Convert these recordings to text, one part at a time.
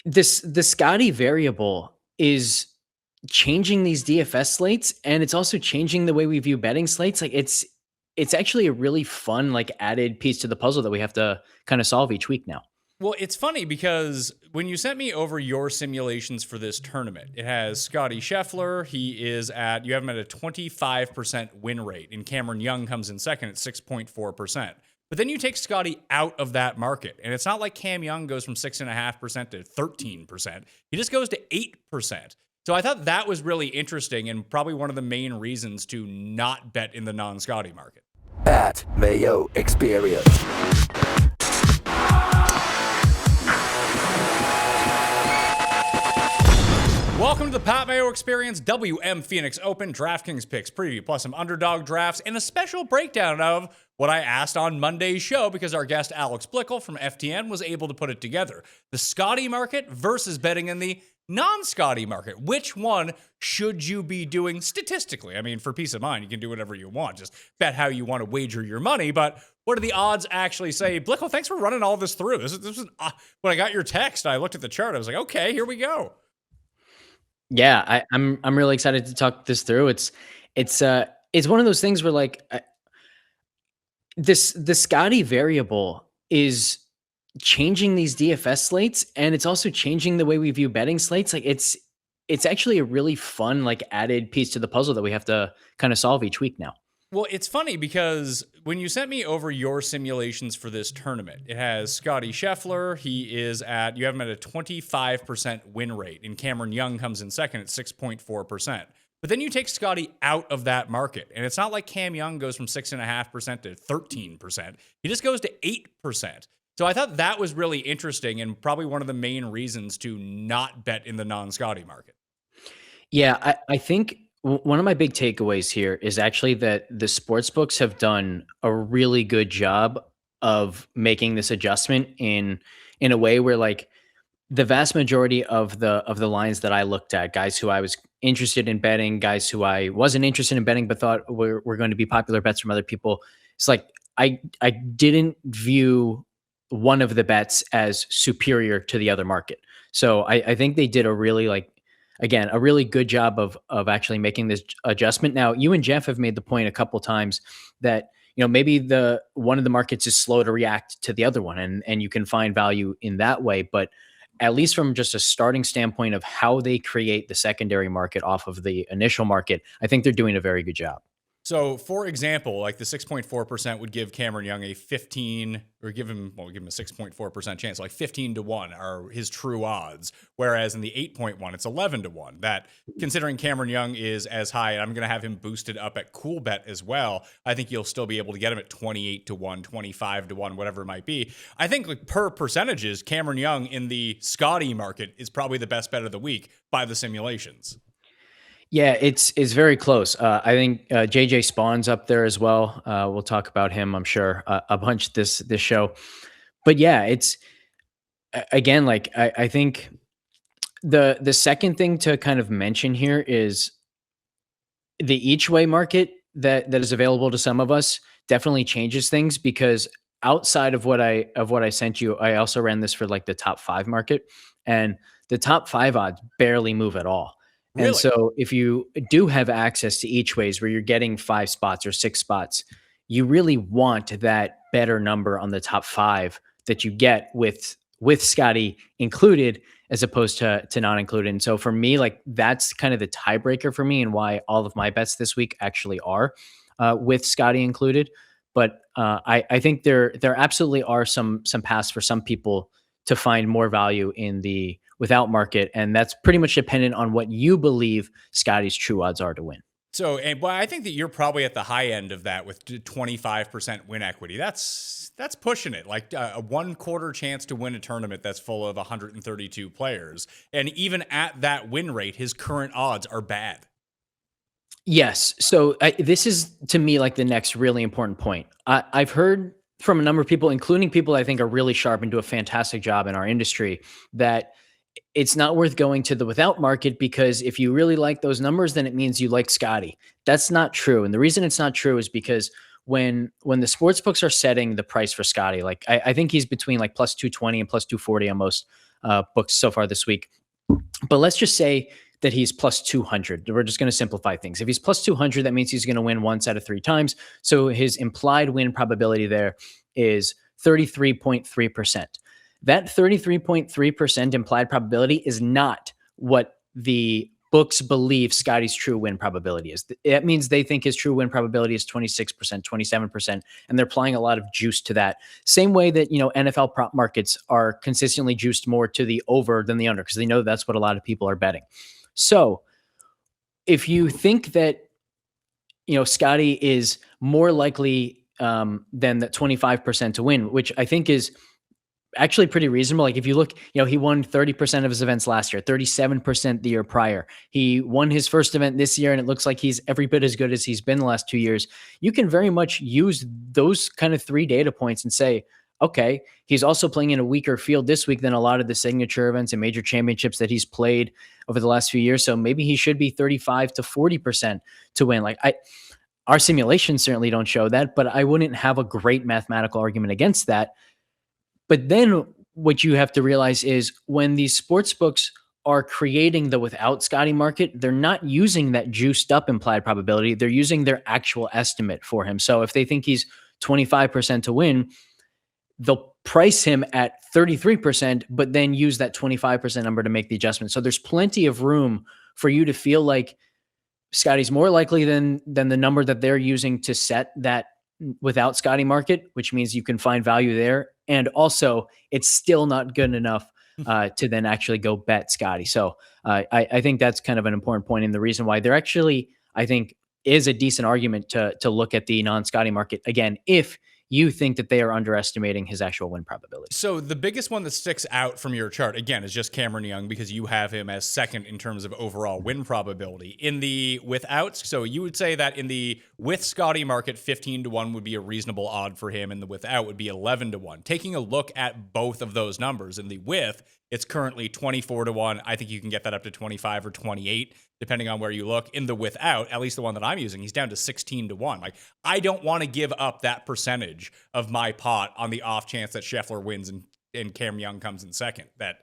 The Scottie variable is changing these DFS slates, and it's also changing the way we view betting slates. Like it's actually a really fun, like, added piece to the puzzle that we have to kind of solve each week now. Well, it's funny because when you sent me over your simulations for this tournament, it has Scottie Scheffler. You have him at a 25% win rate, and Cameron Young comes in second at 6.4%. But then you take Scottie out of that market, and it's not like Cam Young goes from 6.5% to 13%. He just goes to 8%. So I thought that was really interesting and probably one of the main reasons to not bet in the non-Scottie market. At Mayo Experience. Welcome to the Pat Mayo Experience WM Phoenix Open DraftKings picks preview, plus some underdog drafts and a special breakdown of what I asked on Monday's show because our guest Alex Blickle from FTN was able to put it together. The Scottie market versus betting in the non-Scottie market. Which one should you be doing statistically? I mean, for peace of mind, you can do whatever you want. Just bet how you want to wager your money. But what do the odds actually say? Blickle, thanks for running all this through. This was when I got your text, I looked at the chart. I was like, okay, here we go. Yeah, I'm really excited to talk this through. It's one of those things where, like, the Scottie variable is changing these DFS slates, and it's also changing the way we view betting slates. Like it's actually a really fun, like, added piece to the puzzle that we have to kind of solve each week now. Well, it's funny because when you sent me over your simulations for this tournament, it has Scottie Scheffler. You have him at a 25% win rate, and Cameron Young comes in second at 6.4%. But then you take Scottie out of that market, and it's not like Cam Young goes from 6.5% to 13%. He just goes to 8%. So I thought that was really interesting and probably one of the main reasons to not bet in the non-Scottie market. Yeah, I think one of my big takeaways here is actually that the sports books have done a really good job of making this adjustment in a way where, like, the vast majority of the lines that I looked at, guys who I was interested in betting, guys who I wasn't interested in betting but thought were going to be popular bets from other people. It's like I didn't view one of the bets as superior to the other market. So I think they did a really, like, again, a really good job of actually making this adjustment. Now, you and Jeff have made the point a couple times that, maybe the one of the markets is slow to react to the other one, and you can find value in that way. But at least from just a starting standpoint of how they create the secondary market off of the initial market, I think they're doing a very good job. So, for example, like the 6.4% would give Cameron Young a 15, or give him a 6.4% chance. Like 15-1 are his true odds. Whereas in the 8.1, it's 11-1. That, considering Cameron Young is as high, and I'm going to have him boosted up at CoolBet as well, I think you'll still be able to get him at 28-1, 25-1, whatever it might be. I think, like, per percentages, Cameron Young in the Scottie market is probably the best bet of the week by the simulations. Yeah, it's very close. I think JJ Spawn's up there as well. We'll talk about him, I'm sure, a bunch this show. But yeah, it's again, like, I think the second thing to kind of mention here is the each way market that is available to some of us definitely changes things, because outside of what I sent you, I also ran this for, like, the top 5 market, and the top 5 odds barely move at all. Really? And so if you do have access to each ways where you're getting 5 spots or 6 spots, you really want that better number on the top 5 that you get with Scottie included as opposed to not included. And so for me, like, that's kind of the tiebreaker for me and why all of my bets this week actually are with Scottie included. But I think there absolutely are some paths for some people to find more value in the without market, and that's pretty much dependent on what you believe Scottie's true odds are to win. So, I think that you're probably at the high end of that with 25% win equity. That's pushing it. Like a 1/4 chance to win a tournament that's full of 132 players. And even at that win rate, his current odds are bad. Yes. So this is, to me, like, the next really important point. I've heard from a number of people, including people I think are really sharp and do a fantastic job in our industry, that it's not worth going to the without market because if you really like those numbers, then it means you like Scottie. That's not true. And the reason it's not true is because when the sports books are setting the price for Scotty, like I think he's between like plus 220 and plus 240 on most books so far this week. But let's just say that he's plus 200. We're just going to simplify things. If he's plus 200, that means he's going to win once out of 3 times. So his implied win probability there is 33.3%. That 33.3% implied probability is not what the books believe Scotty's true win probability is. That means they think his true win probability is 26%, 27%, and they're applying a lot of juice to that. Same way that, NFL prop markets are consistently juiced more to the over than the under, because they know that's what a lot of people are betting. So if you think that, Scotty is more likely than that 25% to win, which I think is actually pretty reasonable. Like if you look, he won 30% of his events last year, 37% the year prior. He won his first event this year, and it looks like he's every bit as good as he's been the last 2 years. You can very much use those kind of 3 data points and say, okay, he's also playing in a weaker field this week than a lot of the signature events and major championships that he's played over the last few years. So maybe he should be 35 to 40% to win. Our simulations certainly don't show that, but I wouldn't have a great mathematical argument against that. But then what you have to realize is when these sports books are creating the without Scotty market, they're not using that juiced up implied probability. They're using their actual estimate for him. So if they think he's 25% to win, they'll price him at 33%, but then use that 25% number to make the adjustment. So there's plenty of room for you to feel like Scotty's more likely than the number that they're using to set that without Scotty market, which means you can find value there. And also it's still not good enough to then actually go bet Scotty. So I think that's kind of an important point. And the reason why there actually, I think, is a decent argument to look at the non-Scotty market again, if you think that they are underestimating his actual win probability. So the biggest one that sticks out from your chart, again, is just Cameron Young, because you have him as second in terms of overall win probability. In the without, so you would say that in the with Scotty market, 15 to 1 would be a reasonable odd for him, and the without would be 11 to 1. Taking a look at both of those numbers, in the with, it's currently 24 to 1. I think you can get that up to 25 or 28, depending on where you look. In the without, at least the one that I'm using, he's down to 16 to 1. Like, I don't want to give up that percentage of my pot on the off chance that Scheffler wins and Cam Young comes in second. That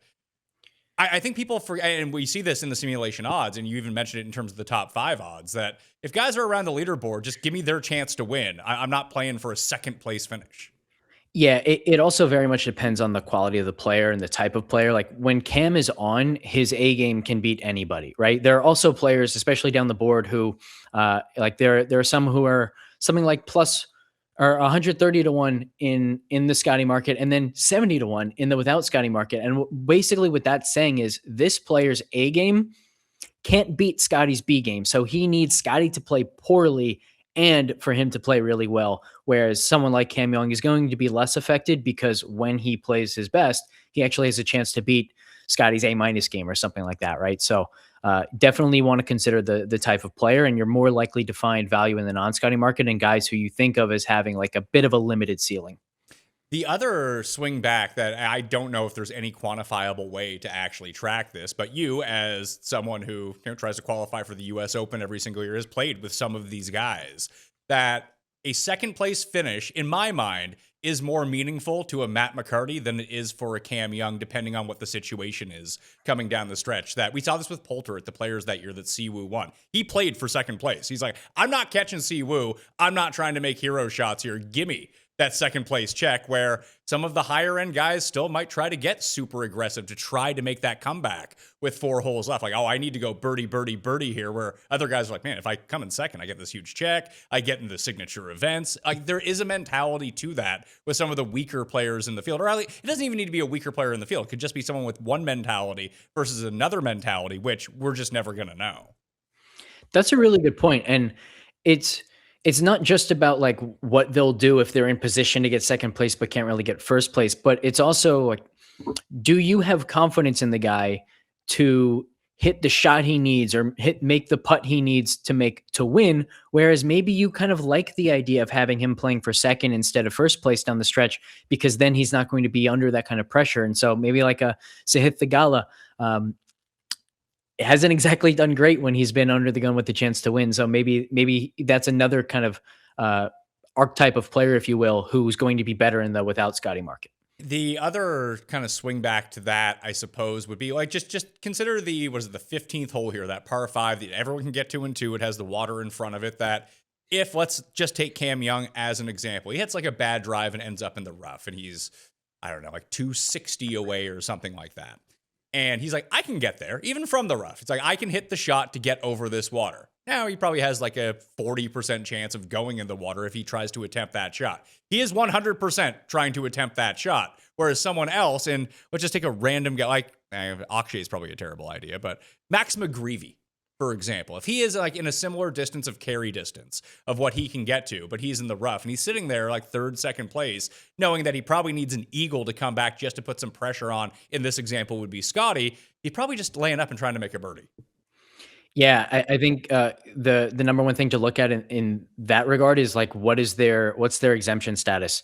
I think people forget, and we see this in the simulation odds, and you even mentioned it in terms of the top 5 odds, that if guys are around the leaderboard, just give me their chance to win. I'm not playing for a second place finish. Yeah, it also very much depends on the quality of the player and the type of player. Like when Cam is on, his A game can beat anybody, right? There are also players, especially down the board, who like there are some who are something like plus or 130 to 1 in the Scotty market, and then 70 to 1 in the without Scotty market. And basically what that's saying is this player's A game can't beat Scotty's B game. So he needs Scotty to play poorly and for him to play really well. Whereas someone like Cam Young is going to be less affected because when he plays his best, he actually has a chance to beat Scotty's A- game or something like that, right? So definitely want to consider the type of player, and you're more likely to find value in the non-Scotty market and guys who you think of as having like a bit of a limited ceiling. The other swing back that I don't know if there's any quantifiable way to actually track this, but you, as someone who tries to qualify for the U.S. Open every single year, has played with some of these guys, that a second place finish, in my mind, is more meaningful to a Matt McCarty than it is for a Cam Young, depending on what the situation is coming down the stretch. That we saw this with Poulter at the Players that year that Siwoo won. He played for second place. He's like, I'm not catching Siwoo. I'm not trying to make hero shots here. Gimme that second place check, where some of the higher end guys still might try to get super aggressive to try to make that comeback with 4 holes left. Like, oh, I need to go birdie, birdie, birdie here, where other guys are like, man, if I come in second, I get this huge check. I get in the signature events. Like, there is a mentality to that with some of the weaker players in the field. Or at least, it doesn't even need to be a weaker player in the field. It could just be someone with one mentality versus another mentality, which we're just never going to know. That's a really good point. And it's not just about like what they'll do if they're in position to get second place but can't really get first place, but it's also like, do you have confidence in the guy to hit the shot he needs or make the putt he needs to win? Whereas maybe you kind of like the idea of having him playing for second instead of first place down the stretch, because then he's not going to be under that kind of pressure. And so maybe like a Sahith Theegala, hasn't exactly done great when he's been under the gun with the chance to win. So maybe that's another kind of archetype of player, if you will, who's going to be better in the without Scottie market. The other kind of swing back to that, I suppose, would be like just consider the 15th hole here, that par 5 that everyone can get to in 2. It has the water in front of it. That if let's just take Cam Young as an example, he hits like a bad drive and ends up in the rough, and he's, I don't know, like 260 away or something like that. And he's like, I can get there even from the rough. It's like I can hit the shot to get over this water. Now, he probably has like a 40% chance of going in the water if he tries to attempt that shot. He is 100% trying to attempt that shot. Whereas someone else, and let's just take a random guy, like Akshay is probably a terrible idea, but Max McGreevy, for example, if he is like in a similar distance of carry distance of what he can get to, but he's in the rough and he's sitting there like third, second place, knowing that he probably needs an eagle to come back just to put some pressure on, in this example would be Scottie, he's probably just laying up and trying to make a birdie. Yeah, I think the number one thing to look at in that regard is like what's their exemption status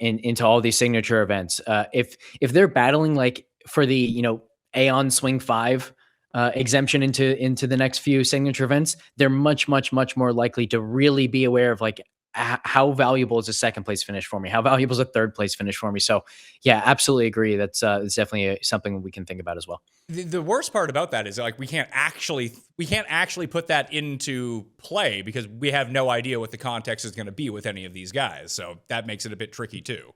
into all these signature events. If they're battling like for the Aeon Swing 5 exemption into the next few signature events, they're much more likely to really be aware of like how valuable is a second place finish for me? How valuable is a third place finish for me? So yeah, absolutely agree. That's definitely something we can think about as well. The worst part about that is like we can't actually put that into play because we have no idea what the context is going to be with any of these guys. So that makes it a bit tricky too.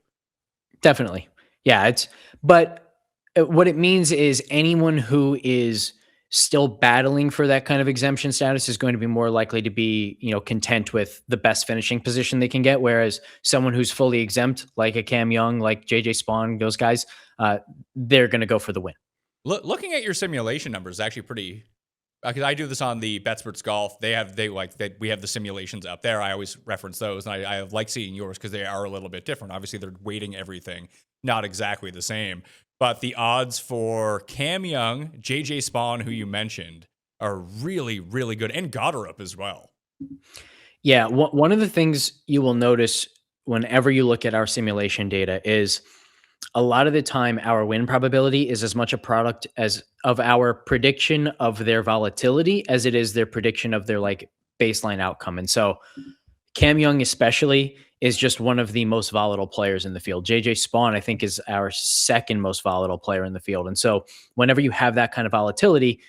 Definitely. Yeah, but what it means is anyone who is still battling for that kind of exemption status is going to be more likely to be, content with the best finishing position they can get. Whereas someone who's fully exempt, like a Cam Young, like JJ Spawn, those guys, they're going to go for the win. Looking at your simulation numbers is actually pretty, because I do this on the BetSports Golf. We have the simulations up there. I always reference those, and I like seeing yours because they are a little bit different. Obviously, they're weighting everything not exactly the same. But the odds for Cam Young, JJ Spawn, who you mentioned, are really, really good, and Goddard as well. Yeah, one of the things you will notice whenever you look at our simulation data is a lot of the time our win probability is as much a product of our prediction of their volatility as it is their prediction of their like baseline outcome. And so Cam Young especially is just one of the most volatile players in the field. JJ Spawn, I think, is our second most volatile player in the field. And so whenever you have that kind of volatility,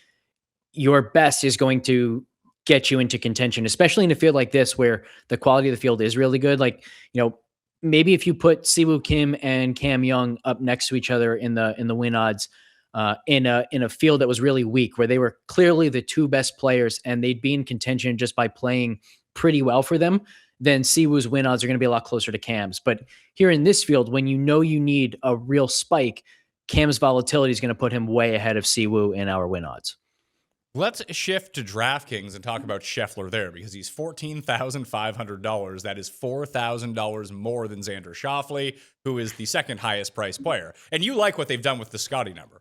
your best is going to get you into contention, especially in a field like this where the quality of the field is really good. Like, maybe if you put Siwoo Kim and Cam Young up next to each other in the win odds in a field that was really weak, where they were clearly the two best players and they'd be in contention just by playing pretty well for them, then Siwoo's win odds are going to be a lot closer to Cam's. But here in this field, when you need a real spike, Cam's volatility is going to put him way ahead of Siwoo in our win odds. Let's shift to DraftKings and talk about Scheffler there, because he's $14,500. That is $4,000 more than Xander Schauffele, who is the second highest priced player. And you like what they've done with the Scottie number.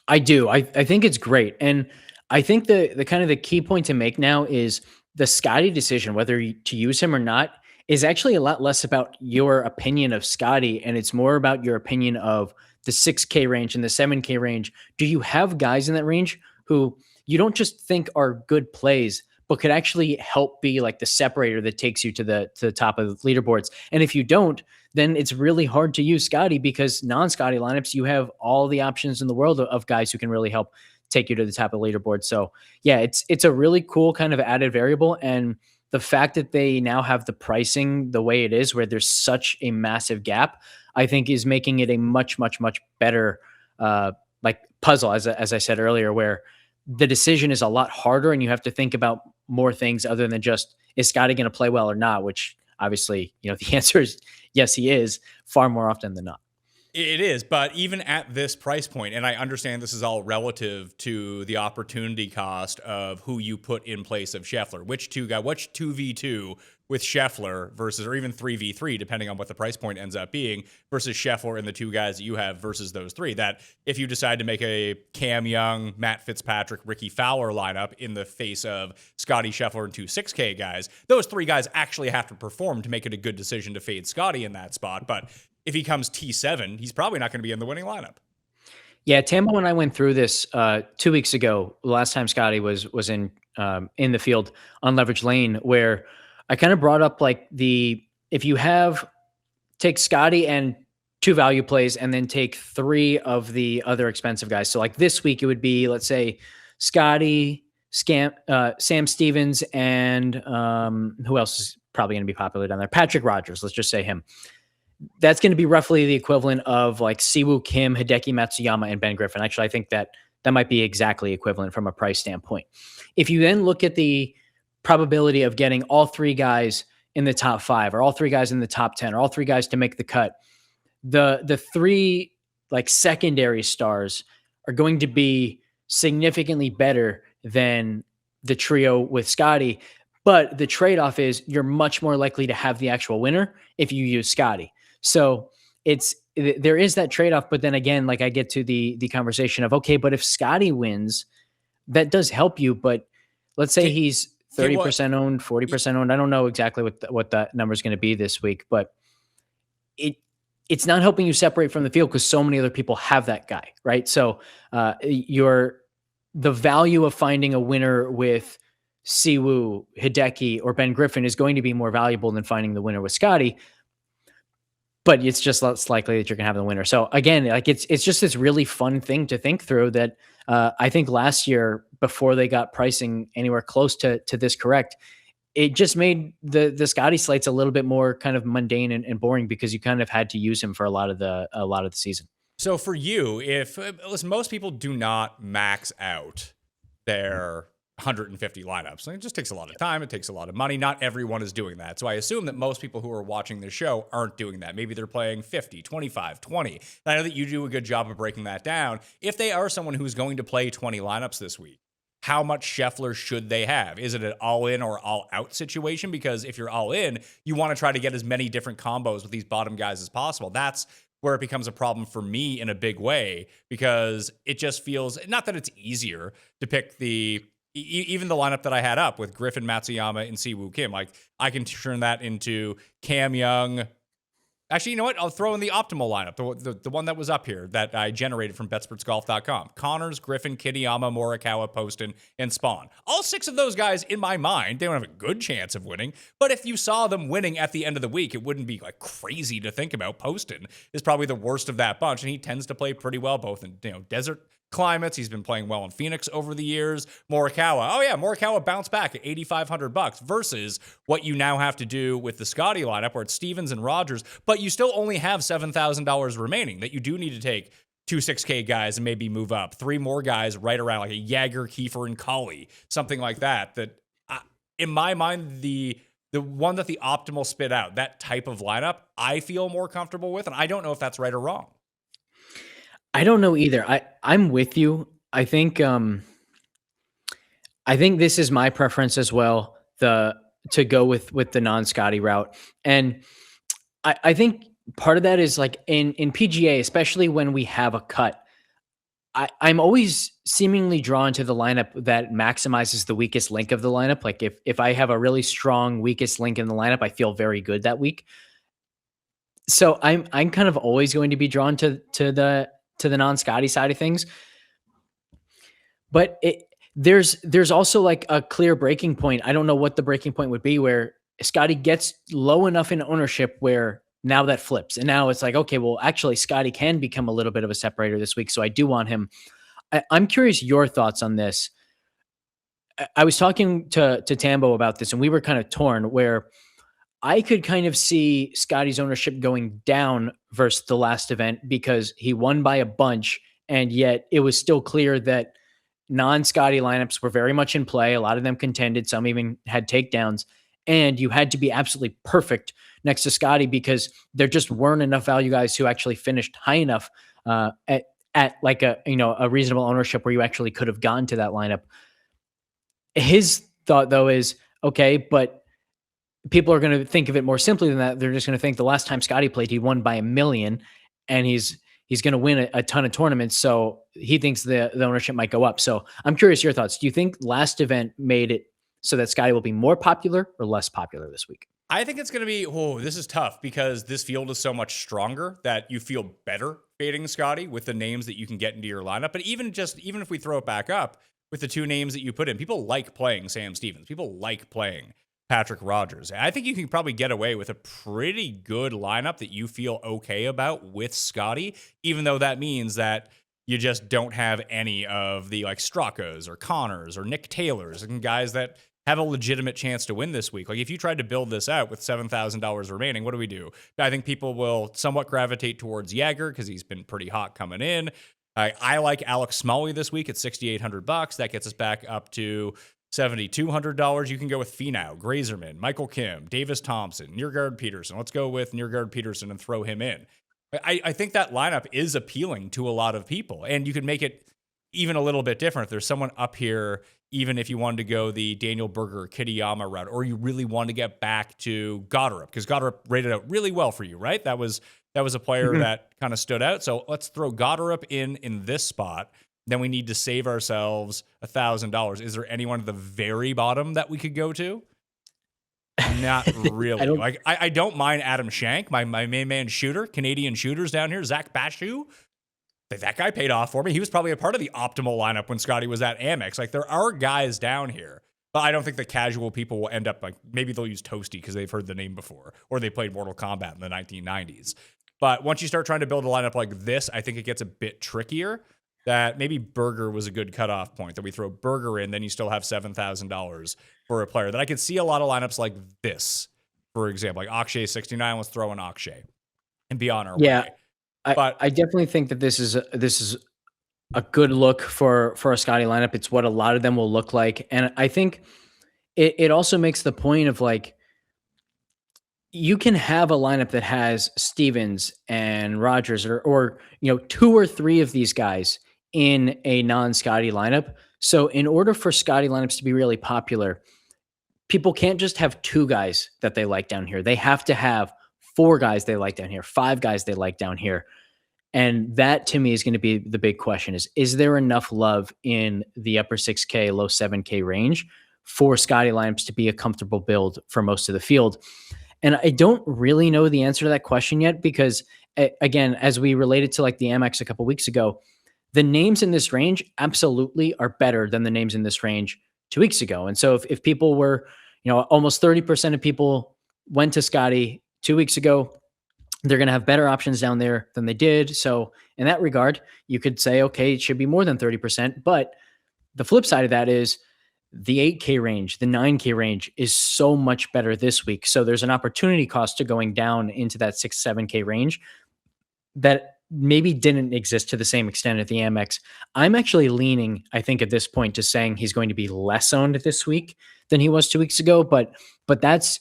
I do. I think it's great. And I think the kind of the key point to make now is the Scottie decision, whether to use him or not, is actually a lot less about your opinion of Scottie, and it's more about your opinion of the 6K range and the 7K range. Do you have guys in that range who you don't just think are good plays, but could actually help be like the separator that takes you to the top of the leaderboards? And if you don't, then it's really hard to use Scottie, because non-Scottie lineups, you have all the options in the world of guys who can really help take you to the top of the leaderboard. So yeah, it's a really cool kind of added variable. And the fact that they now have the pricing the way it is, where there's such a massive gap, I think is making it a much better like puzzle, as I said earlier, where the decision is a lot harder and you have to think about more things other than just, is Scottie going to play well or not? Which obviously, the answer is yes, he is, far more often than not. It is, but even at this price point, and I understand this is all relative to the opportunity cost of who you put in place of Scheffler, which 2v2 with Scheffler versus, or even 3v3, depending on what the price point ends up being, versus Scheffler and the two guys that you have versus those three. That if you decide to make a Cam Young, Matt Fitzpatrick, Ricky Fowler lineup in the face of Scottie, Scheffler, and two 6K guys, those three guys actually have to perform to make it a good decision to fade Scottie in that spot. But if he comes T7, he's probably not going to be in the winning lineup. Yeah, Tambo and I went through this 2 weeks ago, last time Scottie was in the field on Leverage Lane, where I kind of brought up like the if you take Scottie and 2 value plays and then take 3 of the other expensive guys. So like this week, it would be, let's say, Scottie, Sam Stevens, and who else is probably going to be popular down there? Patrick Rogers. Let's just say him. That's going to be roughly the equivalent of like Siwoo Kim, Hideki Matsuyama, and Ben Griffin. Actually, I think that might be exactly equivalent from a price standpoint. If you then look at the probability of getting all 3 guys in the top 5, or all 3 guys in the top 10, or all 3 guys to make the cut, the 3 like secondary stars are going to be significantly better than the trio with Scottie. But the trade-off is you're much more likely to have the actual winner if you use Scottie. So there is that trade-off. But then again, like I get to the conversation of, okay, but if Scottie wins, that does help you. But let's say he's 30% owned, 40% owned. I don't know exactly what that number is going to be this week, but it's not helping you separate from the field because so many other people have that guy, right? So the value of finding a winner with Siwoo, Hideki, or Ben Griffin is going to be more valuable than finding the winner with Scottie, but it's just less likely that you're going to have the winner. So again, like it's just this really fun thing to think through that I think last year, before they got pricing anywhere close to this correct, it just made the Scottie slates a little bit more kind of mundane and boring because you kind of had to use him for a lot of the season. So for you, listen, most people do not max out their 150 lineups. It just takes a lot of time. It takes a lot of money. Not everyone is doing that. So I assume that most people who are watching this show aren't doing that. Maybe they're playing 50, 25, 20. And I know that you do a good job of breaking that down. If they are someone who's going to play 20 lineups this week, how much Scheffler should they have? Is it an all-in or all-out situation? Because if you're all-in, you want to try to get as many different combos with these bottom guys as possible. That's where it becomes a problem for me in a big way, because it just feels, not that it's easier to pick even the lineup that I had up with Griffin, Matsuyama, and Siwoo Kim. Like, I can turn that into Cam Young. Actually, you know what? I'll throw in the optimal lineup, the one that was up here that I generated from BetSportsGolf.com. Connors, Griffin, Kitayama, Morikawa, Poston, and Spawn. All 6 of those guys, in my mind, they don't have a good chance of winning. But if you saw them winning at the end of the week, it wouldn't be like crazy to think about. Poston is probably the worst of that bunch, and he tends to play pretty well both in desert climates. He's been playing well in Phoenix over the years. Morikawa bounced back at $8,500 versus what you now have to do with the Scottie lineup where it's Stevens and Rogers, but you still only have $7,000 remaining that you do need to take 2 6K guys and maybe move up 3 more guys right around like a Jagger, Kiefer, and Colley, something like that. In my mind, the one that the optimal spit out, that type of lineup, I feel more comfortable with, and I don't know if that's right or wrong. I don't know either. I'm with you. I think this is my preference as well, to go with the non-Scottie route. And I think part of that is like in PGA, especially when we have a cut, I'm always seemingly drawn to the lineup that maximizes the weakest link of the lineup. Like if I have a really strong weakest link in the lineup, I feel very good that week. So I'm kind of always going to be drawn to the non-Scottie side of things. But there's also like a clear breaking point. I don't know what the breaking point would be where Scottie gets low enough in ownership where now that flips. And now it's like, okay, well, actually Scottie can become a little bit of a separator this week. So I do want him. I'm curious your thoughts on this. I was talking to Tambo about this and we were kind of torn where I could kind of see Scottie's ownership going down versus the last event because he won by a bunch, and yet it was still clear that non-Scottie lineups were very much in play. A lot of them contended. Some even had takedowns, and you had to be absolutely perfect next to Scottie because there just weren't enough value guys who actually finished high enough at like a reasonable ownership where you actually could have gone to that lineup. His thought though is, okay, but people are going to think of it more simply than that. They're just going to think the last time Scottie played, he won by 1 million, and he's going to win a ton of tournaments. So he thinks the ownership might go up. So I'm curious your thoughts. Do you think last event made it so that Scottie will be more popular or less popular this week? I think it's going to be, this is tough because this field is so much stronger that you feel better fading Scottie with the names that you can get into your lineup. But even if we throw it back up with the 2 names that you put in, people like playing Sam Stevens. People like playing Patrick Rogers. I think you can probably get away with a pretty good lineup that you feel okay about with Scottie, even though that means that you just don't have any of the like Strakas or Connors or Nick Taylors and guys that have a legitimate chance to win this week. Like if you tried to build this out with $7,000 remaining, what do we do? I think people will somewhat gravitate towards Jaeger because he's been pretty hot coming in. I like Alex Smalley this week at $6,800. That gets us back up to $7,200. You can go with Finau, Grazerman, Michael Kim, Davis Thompson, Niergaard Peterson. Let's go with Niergaard Peterson and throw him in. I think that lineup is appealing to a lot of people, and you can make it even a little bit different. If there's someone up here, even if you wanted to go the Daniel Berger, Kitayama route, or you really want to get back to Goddard, because Goddard rated out really well for you, right? That was a player that kind of stood out. So let's throw Goddard in this spot. Then we need to save ourselves $1,000. Is there anyone at the very bottom that we could go to? Not really. I don't mind Adam Shank, my main man shooter, Canadian shooters down here. Zach Bashu, that guy paid off for me. He was probably a part of the optimal lineup when Scottie was at Amex. Like there are guys down here, but I don't think the casual people will end up like maybe they'll use Toasty because they've heard the name before or they played Mortal Kombat in the 1990s. But once you start trying to build a lineup like this, I think it gets a bit trickier. That maybe Berger was a good cutoff point, that we throw Berger in, then you still have $7,000 for a player. That I could see a lot of lineups like this, for example, like Akshay 69. Let's throw in Akshay and be on our way. But I definitely think that this is a good look for a Scottie lineup. It's what a lot of them will look like, and I think it also makes the point of like you can have a lineup that has Stevens and Rogers or two or three of these guys in a non-Scottie lineup. So in order for Scottie lineups to be really popular, people can't just have two guys that they like down here. They have to have four guys they like down here, five guys they like down here. And that to me is going to be the big question is there enough love in the upper 6K, low 7K range for Scottie lineups to be a comfortable build for most of the field? And I don't really know the answer to that question yet because, again, as we related to like the Amex a couple weeks ago, the names in this range absolutely are better than the names in this range 2 weeks ago. And so if people were, almost 30% of people went to Scottie 2 weeks ago, they're going to have better options down there than they did. So in that regard, you could say, okay, it should be more than 30%. But the flip side of that is the 8K range, the 9K range is so much better this week. So there's an opportunity cost to going down into that 6, 7K range that maybe didn't exist to the same extent at the Amex. I'm actually leaning, I think at this point, to saying he's going to be less owned this week than he was 2 weeks ago. But that's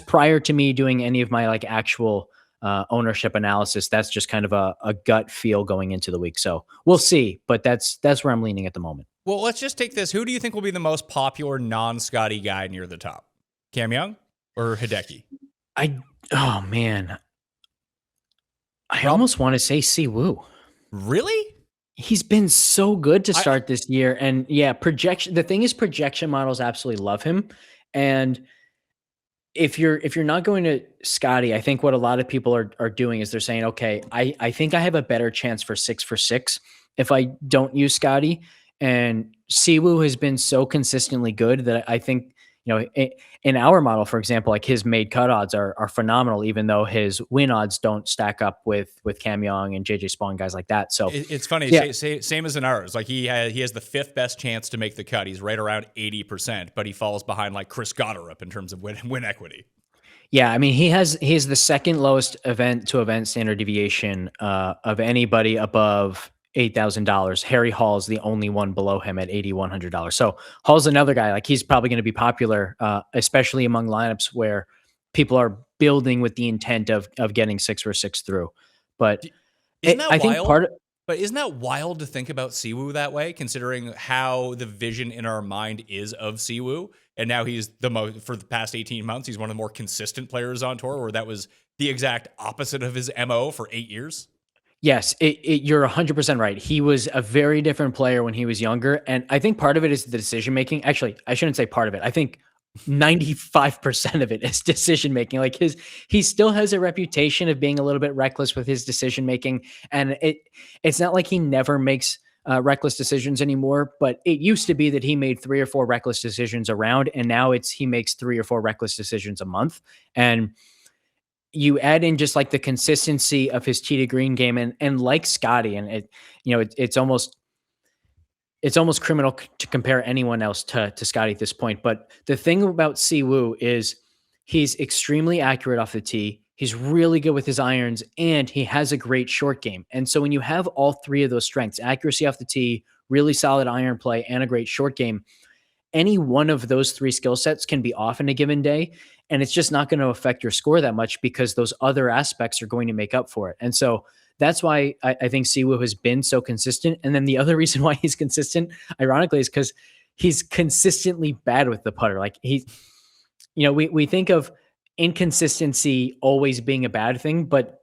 prior to me doing any of my like actual ownership analysis. That's just kind of a gut feel going into the week. So we'll see, but that's where I'm leaning at the moment. Well, let's just take this. Who do you think will be the most popular non-Scottie guy near the top? Cam Young or Hideki? Oh man. I almost want to say Siwoo. Really? He's been so good to start this year. And yeah, the thing is projection models absolutely love him. And if you're not going to Scottie, I think what a lot of people are doing is they're saying, okay, I think I have a better chance for 6 for 6 if I don't use Scottie. And Siwoo has been so consistently good that I think, in our model, for example, like his made cut odds are phenomenal, even though his win odds don't stack up with Cam Young and JJ Spawn, guys like that. So it's funny. Yeah. Same as in ours. Like he has the 5th best chance to make the cut. He's right around 80%, but he falls behind like Chris Goddard in terms of win equity. Yeah, I mean, he's the second lowest event to event standard deviation of anybody above $8,000. Harry Hall is the only one below him at $8,100. So Hall's another guy. Like he's probably going to be popular, especially among lineups where people are building with the intent of getting 6 for 6 through. But I think But isn't that wild to think about Siwoo that way, considering how the vision in our mind is of Siwoo? And now he's for the past 18 months, he's one of the more consistent players on tour, where that was the exact opposite of his MO for 8 years. Yes, you're 100% right. He was a very different player when he was younger. And I think part of it is the decision-making. Actually, I shouldn't say part of it. I think 95% of it is decision-making. Like he still has a reputation of being a little bit reckless with his decision-making. And it's not like he never makes reckless decisions anymore, but it used to be that he made 3 or 4 reckless decisions a round, and now it's he makes 3 or 4 reckless decisions a month. And you add in just like the consistency of his tee to green game, and like Scotty, and it's almost criminal to compare anyone else to Scotty at this point. But the thing about Siwoo is he's extremely accurate off the tee. He's really good with his irons, and he has a great short game. And so when you have all three of those strengths, accuracy off the tee, really solid iron play, and a great short game, any one of those three skill sets can be off in a given day. And it's just not going to affect your score that much because those other aspects are going to make up for it. And so that's why I think Siwoo has been so consistent. And then the other reason why he's consistent, ironically, is because he's consistently bad with the putter. Like we think of inconsistency always being a bad thing, but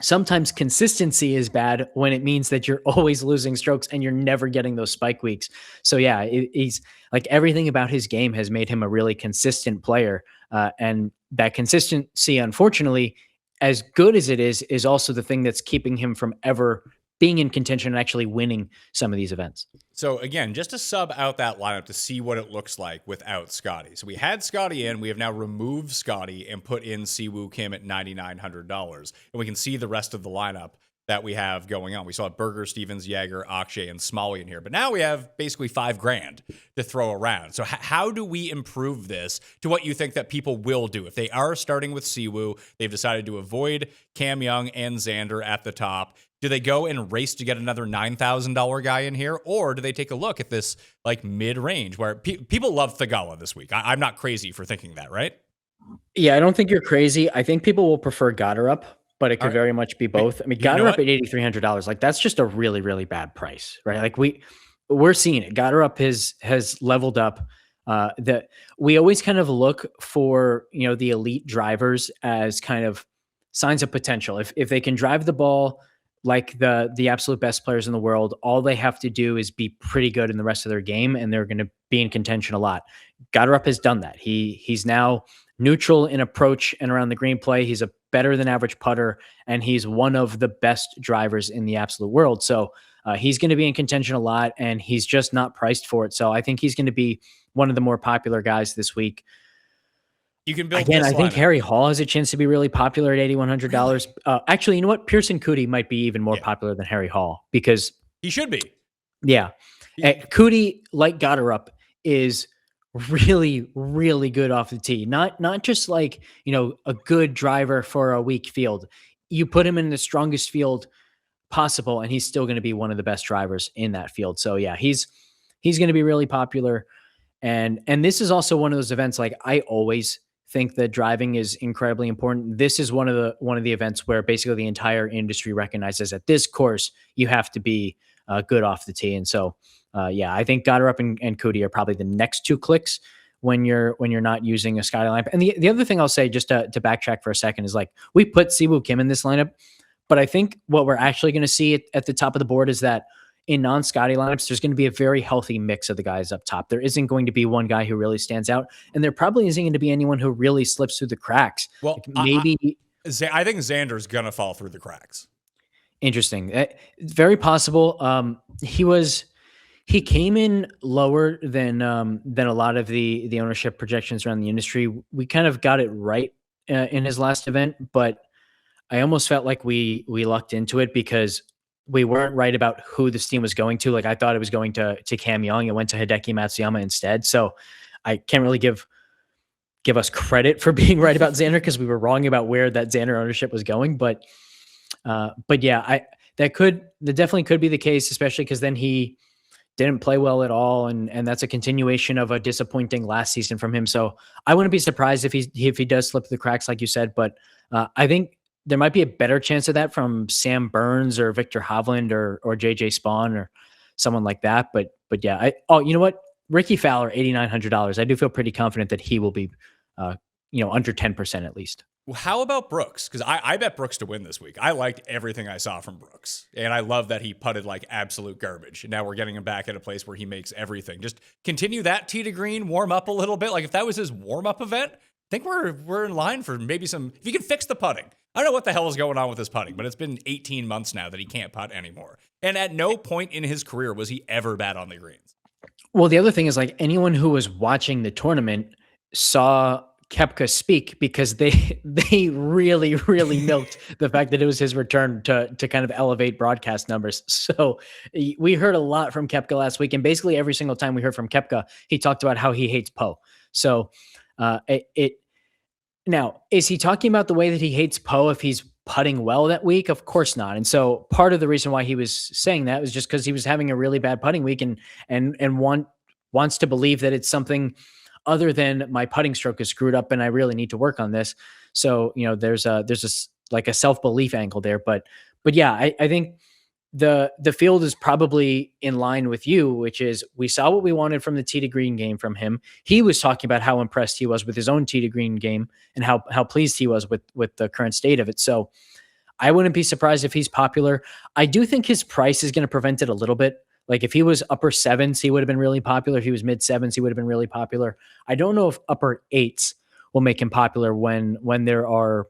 sometimes consistency is bad when it means that you're always losing strokes and you're never getting those spike weeks. So yeah, he's like everything about his game has made him a really consistent player. And that consistency, unfortunately, as good as it is also the thing that's keeping him from ever being in contention and actually winning some of these events. So again, just to sub out that lineup to see what it looks like without Scotty. So we had Scotty in, we have now removed Scotty and put in Siwoo Kim at $9,900. And we can see the rest of the lineup that we have going on. We saw Berger, Stevens, Jaeger, Akshay, and Smalley in here. But now we have basically $5,000 to throw around. So how do we improve this to what you think that people will do? If they are starting with Siwoo, they've decided to avoid Cam Young and Xander at the top. Do they go and race to get another $9,000 guy in here? Or do they take a look at this like mid-range where people love Thagala this week? I'm not crazy for thinking that, right? Yeah, I don't think you're crazy. I think people will prefer Goddard, but it could very much be both. I mean, Goddard at $8,300, like that's just a really, really bad price, right? Like we're seeing it. Goddard has leveled up. That we always kind of look for, the elite drivers as kind of signs of potential. If they can drive the ball like the absolute best players in the world, all they have to do is be pretty good in the rest of their game, and they're going to be in contention a lot. Goddard has done that. He's now neutral in approach and around the green play. He's a better than average putter, and he's one of the best drivers in the absolute world. So he's going to be in contention a lot, and he's just not priced for it. So I think he's going to be one of the more popular guys this week. You can build again. I think Harry Hall has a chance to be really popular at $8,100. Really? Actually, you know what? Pearson Coody might be even more popular than Harry Hall because he should be. Yeah, Coody, like Goddard, is really, really good off the tee. Not just like a good driver for a weak field. You put him in the strongest field possible, and he's still going to be one of the best drivers in that field. So yeah, he's going to be really popular. And this is also one of those events. Like I always think that driving is incredibly important. This is one of the events where basically the entire industry recognizes at this course you have to be good off the tee. And so yeah, I think Goddard and Coody are probably the next two clicks when you're not using a Scotty lineup. And the other thing I'll say, just to backtrack for a second, is like we put Siwoo Kim in this lineup, but I think what we're actually going to see at the top of the board is that in non-Scotty lineups, there's going to be a very healthy mix of the guys up top. There isn't going to be one guy who really stands out, and there probably isn't going to be anyone who really slips through the cracks. Well, like maybe I think Xander's going to fall through the cracks. Interesting. Very possible. He came in lower than a lot of the ownership projections around the industry. We kind of got it right in his last event, but I almost felt like we lucked into it because we weren't right about who this team was going to. Like I thought it was going to Cam Young. It went to Hideki Matsuyama instead. So I can't really give us credit for being right about Xander because we were wrong about where that Xander ownership was going. But yeah, that definitely could be the case, especially because then he didn't play well at all. And that's a continuation of a disappointing last season from him. So I wouldn't be surprised if he does slip through the cracks, like you said, but I think there might be a better chance of that from Sam Burns or Victor Hovland or JJ Spawn or someone like that. But yeah, you know what? Ricky Fowler, $8,900. I do feel pretty confident that he will be, under 10% at least. Well, how about Brooks? Because I bet Brooks to win this week. I liked everything I saw from Brooks, and I love that he putted like absolute garbage. And now we're getting him back at a place where he makes everything. Just continue that tee to green, warm up a little bit. Like if that was his warm up event, I think we're in line for maybe some. If you can fix the putting, I don't know what the hell is going on with his putting, but it's been 18 months now that he can't putt anymore. And at no point in his career was he ever bad on the greens. Well, the other thing is, like, anyone who was watching the tournament saw Koepka speak, because they really milked the fact that it was his return to kind of elevate broadcast numbers. So we heard a lot from Koepka last week, and basically every single time we heard from Koepka, he talked about how he hates Poe. So now, is he talking about the way that he hates Poe if he's putting well that week? Of course not. And so part of the reason why he was saying that was just because he was having a really bad putting week, and wants to believe that it's something other than my putting stroke is screwed up and I really need to work on this. So, there's a self-belief angle there, but yeah, I think the field is probably in line with you, which is, we saw what we wanted from the tee to green game from him. He was talking about how impressed he was with his own tee to green game and how pleased he was with the current state of it. So I wouldn't be surprised if he's popular. I do think his price is going to prevent it a little bit. Like, if he was upper sevens, he would have been really popular. If he was mid sevens, he would have been really popular. I don't know if upper eights will make him popular when there are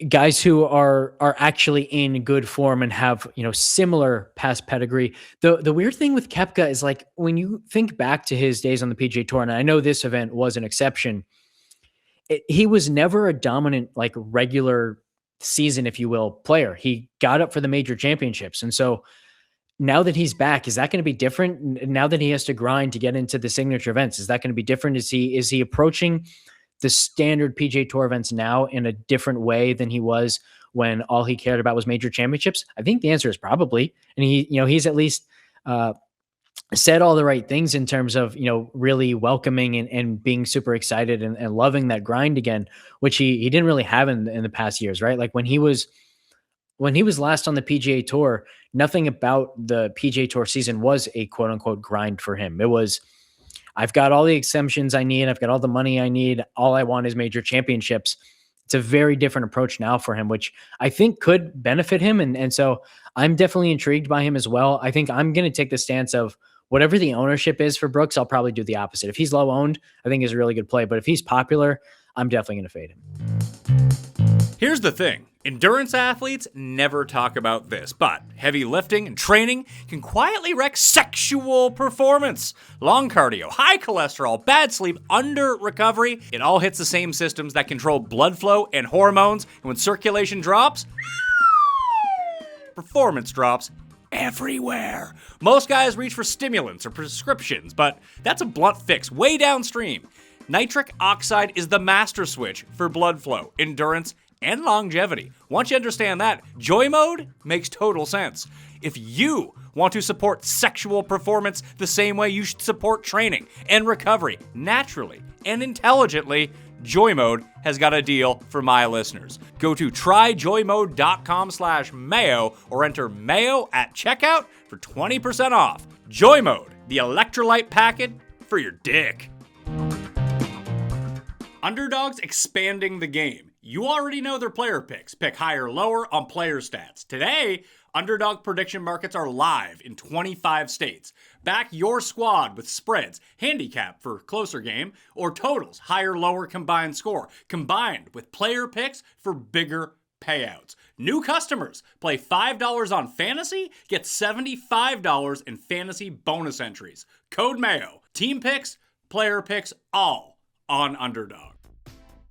guys who are actually in good form and have, similar past pedigree. The weird thing with Koepka is, like, when you think back to his days on the PGA Tour, and I know this event was an exception, he was never a dominant, like, regular season, if you will, player. He got up for the major championships. And so now that he's back, is that going to be different? Now that he has to grind to get into the signature events, is that going to be different? Is he approaching the standard PGA Tour events now in a different way than he was when all he cared about was major championships? I think the answer is probably. And he's at least said all the right things in terms of, really welcoming and being super excited and loving that grind again, which he didn't really have in the past years, right? Like, when he was last on the PGA Tour, nothing about the PGA Tour season was a quote unquote grind for him. It was, I've got all the exemptions I need. I've got all the money I need. All I want is major championships. It's a very different approach now for him, which I think could benefit him. And so I'm definitely intrigued by him as well. I think I'm going to take the stance of, whatever the ownership is for Brooks, I'll probably do the opposite. If he's low owned, I think is a really good play. But if he's popular, I'm definitely going to fade him. Here's the thing. Endurance athletes never talk about this, but heavy lifting and training can quietly wreck sexual performance. Long cardio, high cholesterol, bad sleep, under recovery, it all hits the same systems that control blood flow and hormones. And when circulation drops, performance drops everywhere. Most guys reach for stimulants or prescriptions, but that's a blunt fix way downstream. Nitric oxide is the master switch for blood flow, endurance, and longevity. Once you understand that, Joy Mode makes total sense. If you want to support sexual performance the same way you should support training and recovery naturally and intelligently, Joy Mode has got a deal for my listeners. Go to tryjoymode.com/Mayo or enter Mayo at checkout for 20% off. Joy Mode, the electrolyte packet for your dick. Underdog's expanding the game. You already know their player picks. Pick higher or lower on player stats. Today, Underdog prediction markets are live in 25 states. Back your squad with spreads, handicap for closer game, or totals, higher, lower combined score, combined with player picks for bigger payouts. New customers play $5 on fantasy, get $75 in fantasy bonus entries. Code Mayo. Team picks, player picks, all on Underdog.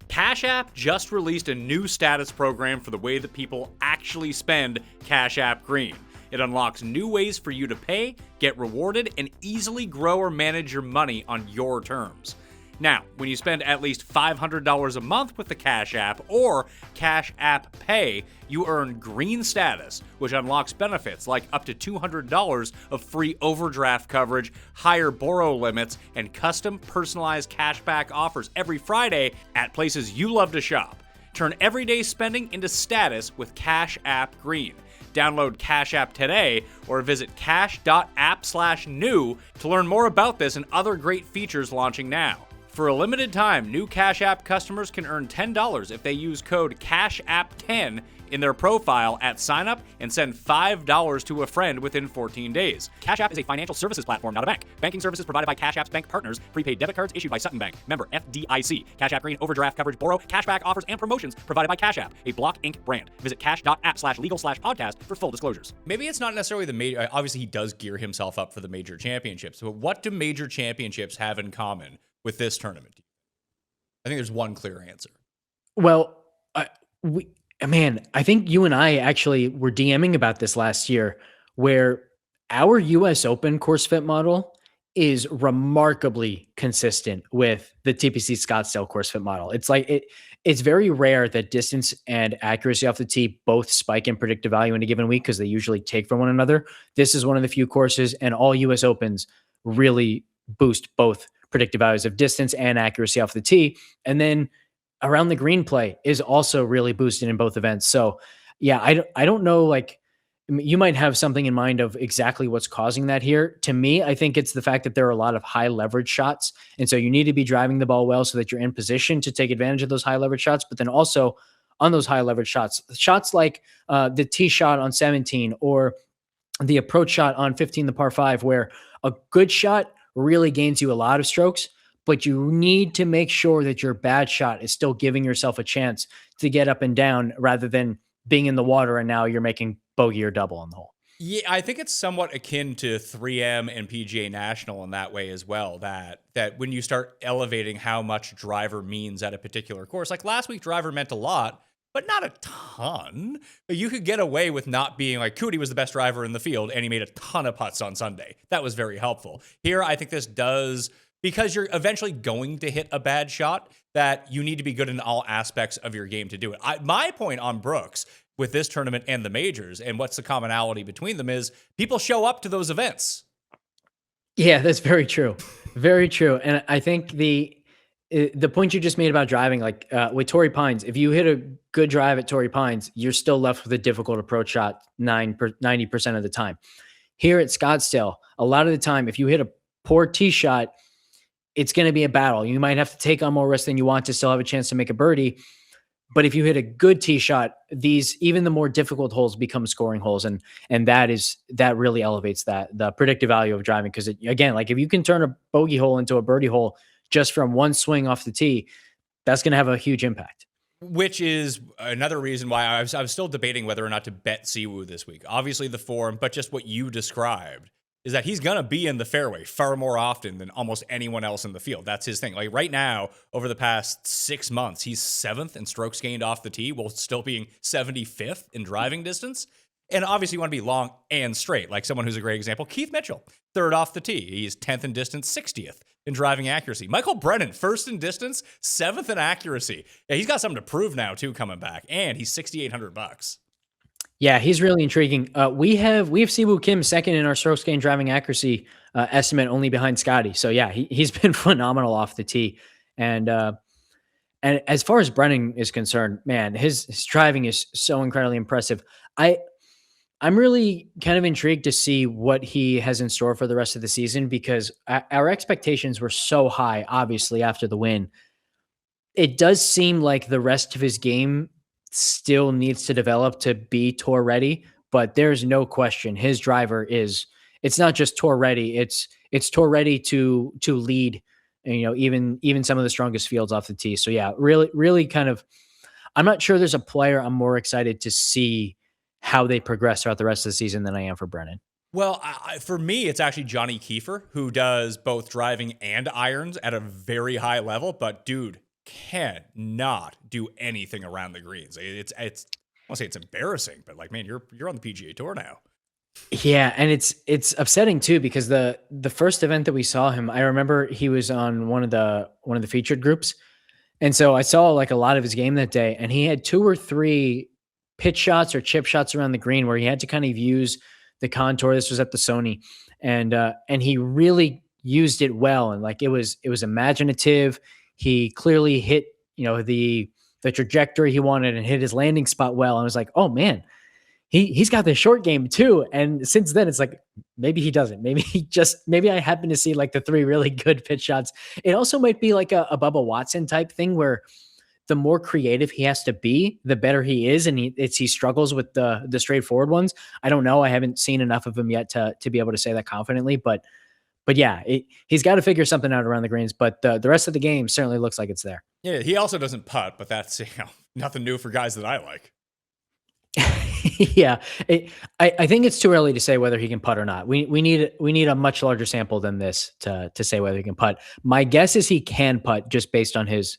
Cash App just released a new status program for the way that people actually spend Cash App Green. It unlocks new ways for you to pay, get rewarded, and easily grow or manage your money on your terms. Now, when you spend at least $500 a month with the Cash App or Cash App Pay, you earn green status, which unlocks benefits like up to $200 of free overdraft coverage, higher borrow limits, and custom personalized cashback offers every Friday at places you love to shop. Turn everyday spending into status with Cash App Green. Download Cash App today or visit cash.app/new to learn more about this and other great features launching now. For a limited time, new Cash App customers can earn $10 if they use code CASHAPP10 in their profile at signup and send $5 to a friend within 14 days. Cash App is a financial services platform, not a bank. Banking services provided by Cash App's bank partners. Prepaid debit cards issued by Sutton Bank. Member FDIC. Cash App Green overdraft coverage, borrow, cashback offers, and promotions provided by Cash App, a Block Inc. brand. Visit cash.app/legal/podcast for full disclosures. Maybe it's not necessarily the major. Obviously, he does gear himself up for the major championships. But what do major championships have in common with this tournament? I think there's one clear answer. Well, I think you and I actually were DMing about this last year, where our US Open course fit model is remarkably consistent with the TPC Scottsdale course fit model. It's like it's very rare that distance and accuracy off the tee both spike in predictive value in a given week because they usually take from one another. This is one of the few courses, and all US Opens really boost both predictive values of distance and accuracy off the tee. And then around the green play is also really boosted in both events. So yeah, I don't know, like, you might have something in mind of exactly what's causing that here. To me, I think it's the fact that there are a lot of high leverage shots. And so you need to be driving the ball well so that you're in position to take advantage of those high leverage shots. But then also on those high leverage shots like the tee shot on 17 or the approach shot on 15, the par 5, where a good shot really gains you a lot of strokes, but you need to make sure that your bad shot is still giving yourself a chance to get up and down rather than being in the water and now you're making bogey or double on the hole. Yeah, I think it's somewhat akin to 3M and PGA National in that way as well, that when you start elevating how much driver means at a particular course, like last week, driver meant a lot, but not a ton. But you could get away with not being like, Cootie was the best driver in the field and he made a ton of putts on Sunday. That was very helpful. Here, I think this does, because you're eventually going to hit a bad shot, that you need to be good in all aspects of your game to do it. My point on Brooks with this tournament and the majors, and what's the commonality between them, is people show up to those events. Yeah, that's very true. Very true. And I think the point you just made about driving, like with Torrey Pines, if you hit a good drive at Torrey Pines, you're still left with a difficult approach shot 90% of the time. Here at Scottsdale, a lot of the time, if you hit a poor tee shot, it's going to be a battle. You might have to take on more risk than you want to still have a chance to make a birdie. But if you hit a good tee shot, even the more difficult holes become scoring holes, and that really elevates the predictive value of driving. Because again, like if you can turn a bogey hole into a birdie hole just from one swing off the tee, that's going to have a huge impact. Which is another reason why I was still debating whether or not to bet Siwoo this week. Obviously the form, but just what you described is that he's going to be in the fairway far more often than almost anyone else in the field. That's his thing. Like right now, over the past 6 months, he's 7th in strokes gained off the tee while still being 75th in driving distance. And obviously you want to be long and straight, like someone who's a great example, Keith Mitchell, 3rd off the tee. He's 10th in distance, 60th in driving accuracy. Michael Brennan, 1st in distance, 7th in accuracy. Yeah, he's got something to prove now too coming back, and he's $6,800. Yeah, he's really intriguing. We have Siwoo Kim 2nd in our strokes gained driving accuracy estimate, only behind Scottie. So yeah, he's been phenomenal off the tee. And as far as Brennan is concerned, man, his driving is so incredibly impressive. I'm really kind of intrigued to see what he has in store for the rest of the season, because our expectations were so high, obviously, after the win. It does seem like the rest of his game still needs to develop to be tour ready, but there's no question his driver it's not just tour ready, it's tour ready to lead, even some of the strongest fields off the tee. So yeah, really kind of, I'm not sure there's a player I'm more excited to see how they progress throughout the rest of the season than I am for Brennan. Well, for me, it's actually Johnny Kiefer, who does both driving and irons at a very high level, but dude cannot do anything around the greens. It's I won't say it's embarrassing, but like, man, you're on the PGA Tour now. Yeah, and it's upsetting too, because the first event that we saw him, I remember he was on one of the featured groups, and so I saw like a lot of his game that day, and he had 2 or 3 pitch shots or chip shots around the green where he had to kind of use the contour. This was at the Sony, and he really used it well, and like it was imaginative. He clearly hit, the trajectory he wanted and hit his landing spot well. And I was like, oh man, he's got the short game too. And since then it's like, maybe he doesn't, maybe I happen to see like the 3 really good pitch shots. It also might be like a Bubba Watson type thing where the more creative he has to be, the better he is. And he struggles with the straightforward ones. I don't know. I haven't seen enough of him yet to be able to say that confidently, but yeah, he's got to figure something out around the greens, but the rest of the game certainly looks like it's there. Yeah, he also doesn't putt, but that's nothing new for guys that I like. Yeah, I think it's too early to say whether he can putt or not. We need a much larger sample than this to say whether he can putt. My guess is he can putt just based on his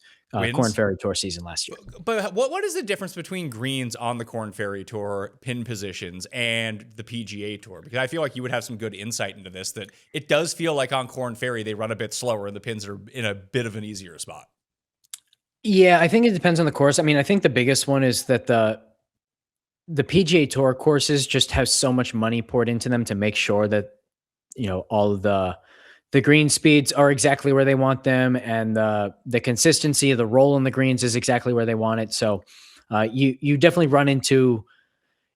Corn Ferry Tour season last year. But what is the difference between greens on the Corn Ferry Tour, pin positions, and the PGA Tour? Because I feel like you would have some good insight into this, that it does feel like on Corn Ferry they run a bit slower and the pins are in a bit of an easier spot. Yeah, I think it depends on the course. I mean, I think the biggest one is that the PGA Tour courses just have so much money poured into them to make sure that, all of the green speeds are exactly where they want them, and the consistency of the roll in the greens is exactly where they want it. So you definitely run into,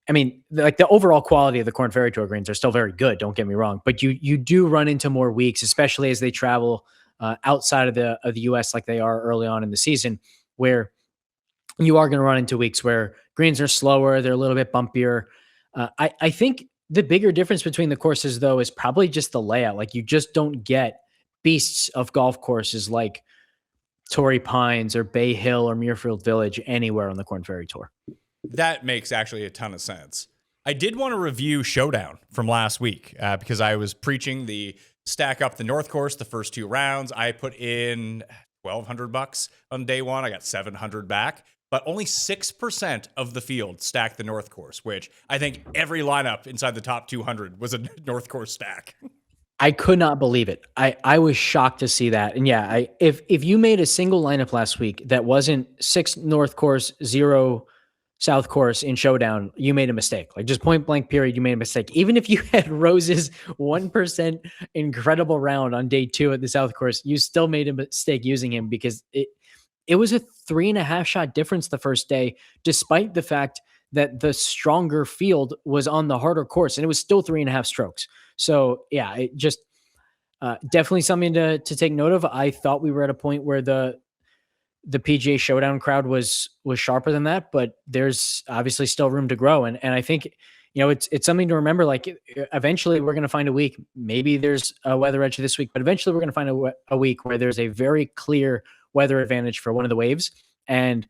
I mean, like the overall quality of the Corn Ferry Tour greens are still very good. Don't get me wrong, but you do run into more weeks, especially as they travel outside of the US like they are early on in the season, where you are going to run into weeks where greens are slower, they're a little bit bumpier. I think the bigger difference between the courses, though, is probably just the layout. Like, you just don't get beasts of golf courses like Torrey Pines or Bay Hill or Muirfield Village anywhere on the Corn Ferry Tour. That makes actually a ton of sense. I did want to review Showdown from last week because I was preaching the stack up the North Course the first 2 rounds. I put in $1,200 on day one. I got 700 back. But only 6% of the field stacked the North Course, which I think every lineup inside the top 200 was a North Course stack. I could not believe it. I was shocked to see that. And yeah, if you made a single lineup last week that wasn't 6 North Course, 0 South Course in Showdown, you made a mistake. Like, just point blank period, you made a mistake. Even if you had Rose's 1% incredible round on day 2 at the South Course, you still made a mistake using him, because it was a 3.5 shot difference the first day, despite the fact that the stronger field was on the harder course, and it was still 3.5 strokes. So yeah, it just definitely something to take note of. I thought we were at a point where the PGA Showdown crowd was sharper than that, but there's obviously still room to grow. And I think, it's something to remember. Like, eventually we're going to find a week, maybe there's a weather edge this week, but eventually we're going to find a week where there's a very clear weather advantage for one of the waves. And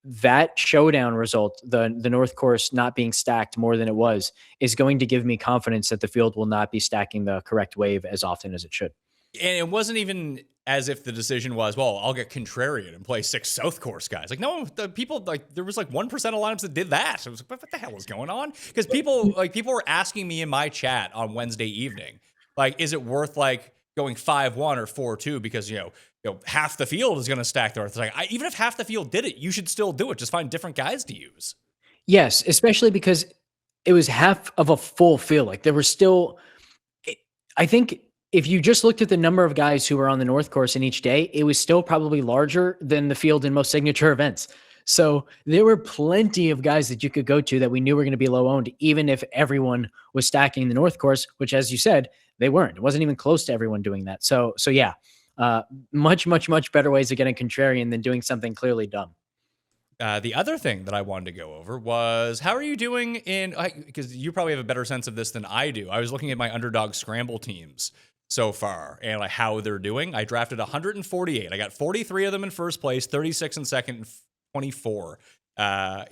that Showdown result, the North Course not being stacked more than it was, is going to give me confidence that the field will not be stacking the correct wave as often as it should. And it wasn't even as if the decision was, well, I'll get contrarian and play 6 South Course guys. Like, no, the people, like, there was like 1% of lineups that did that. So it was like, what the hell is going on? Because people were asking me in my chat on Wednesday evening, like, is it worth like going 5-1 or 4-2 because half the field is going to stack the North. It's like, even if half the field did it, you should still do it. Just find different guys to use. Yes, especially because it was half of a full field. Like, there were still, I think if you just looked at the number of guys who were on the North Course in each day, it was still probably larger than the field in most signature events. So there were plenty of guys that you could go to that we knew were going to be low owned, even if everyone was stacking the North Course, which, as you said, they weren't. It wasn't even close to everyone doing that. So yeah, much better ways of getting contrarian than doing something clearly dumb. The other thing that I wanted to go over was, how are you doing because you probably have a better sense of this than I do. I was looking at my Underdog Scramble teams so far and like how they're doing. I drafted 148. I got 43 of them in first place, 36 in second, and 24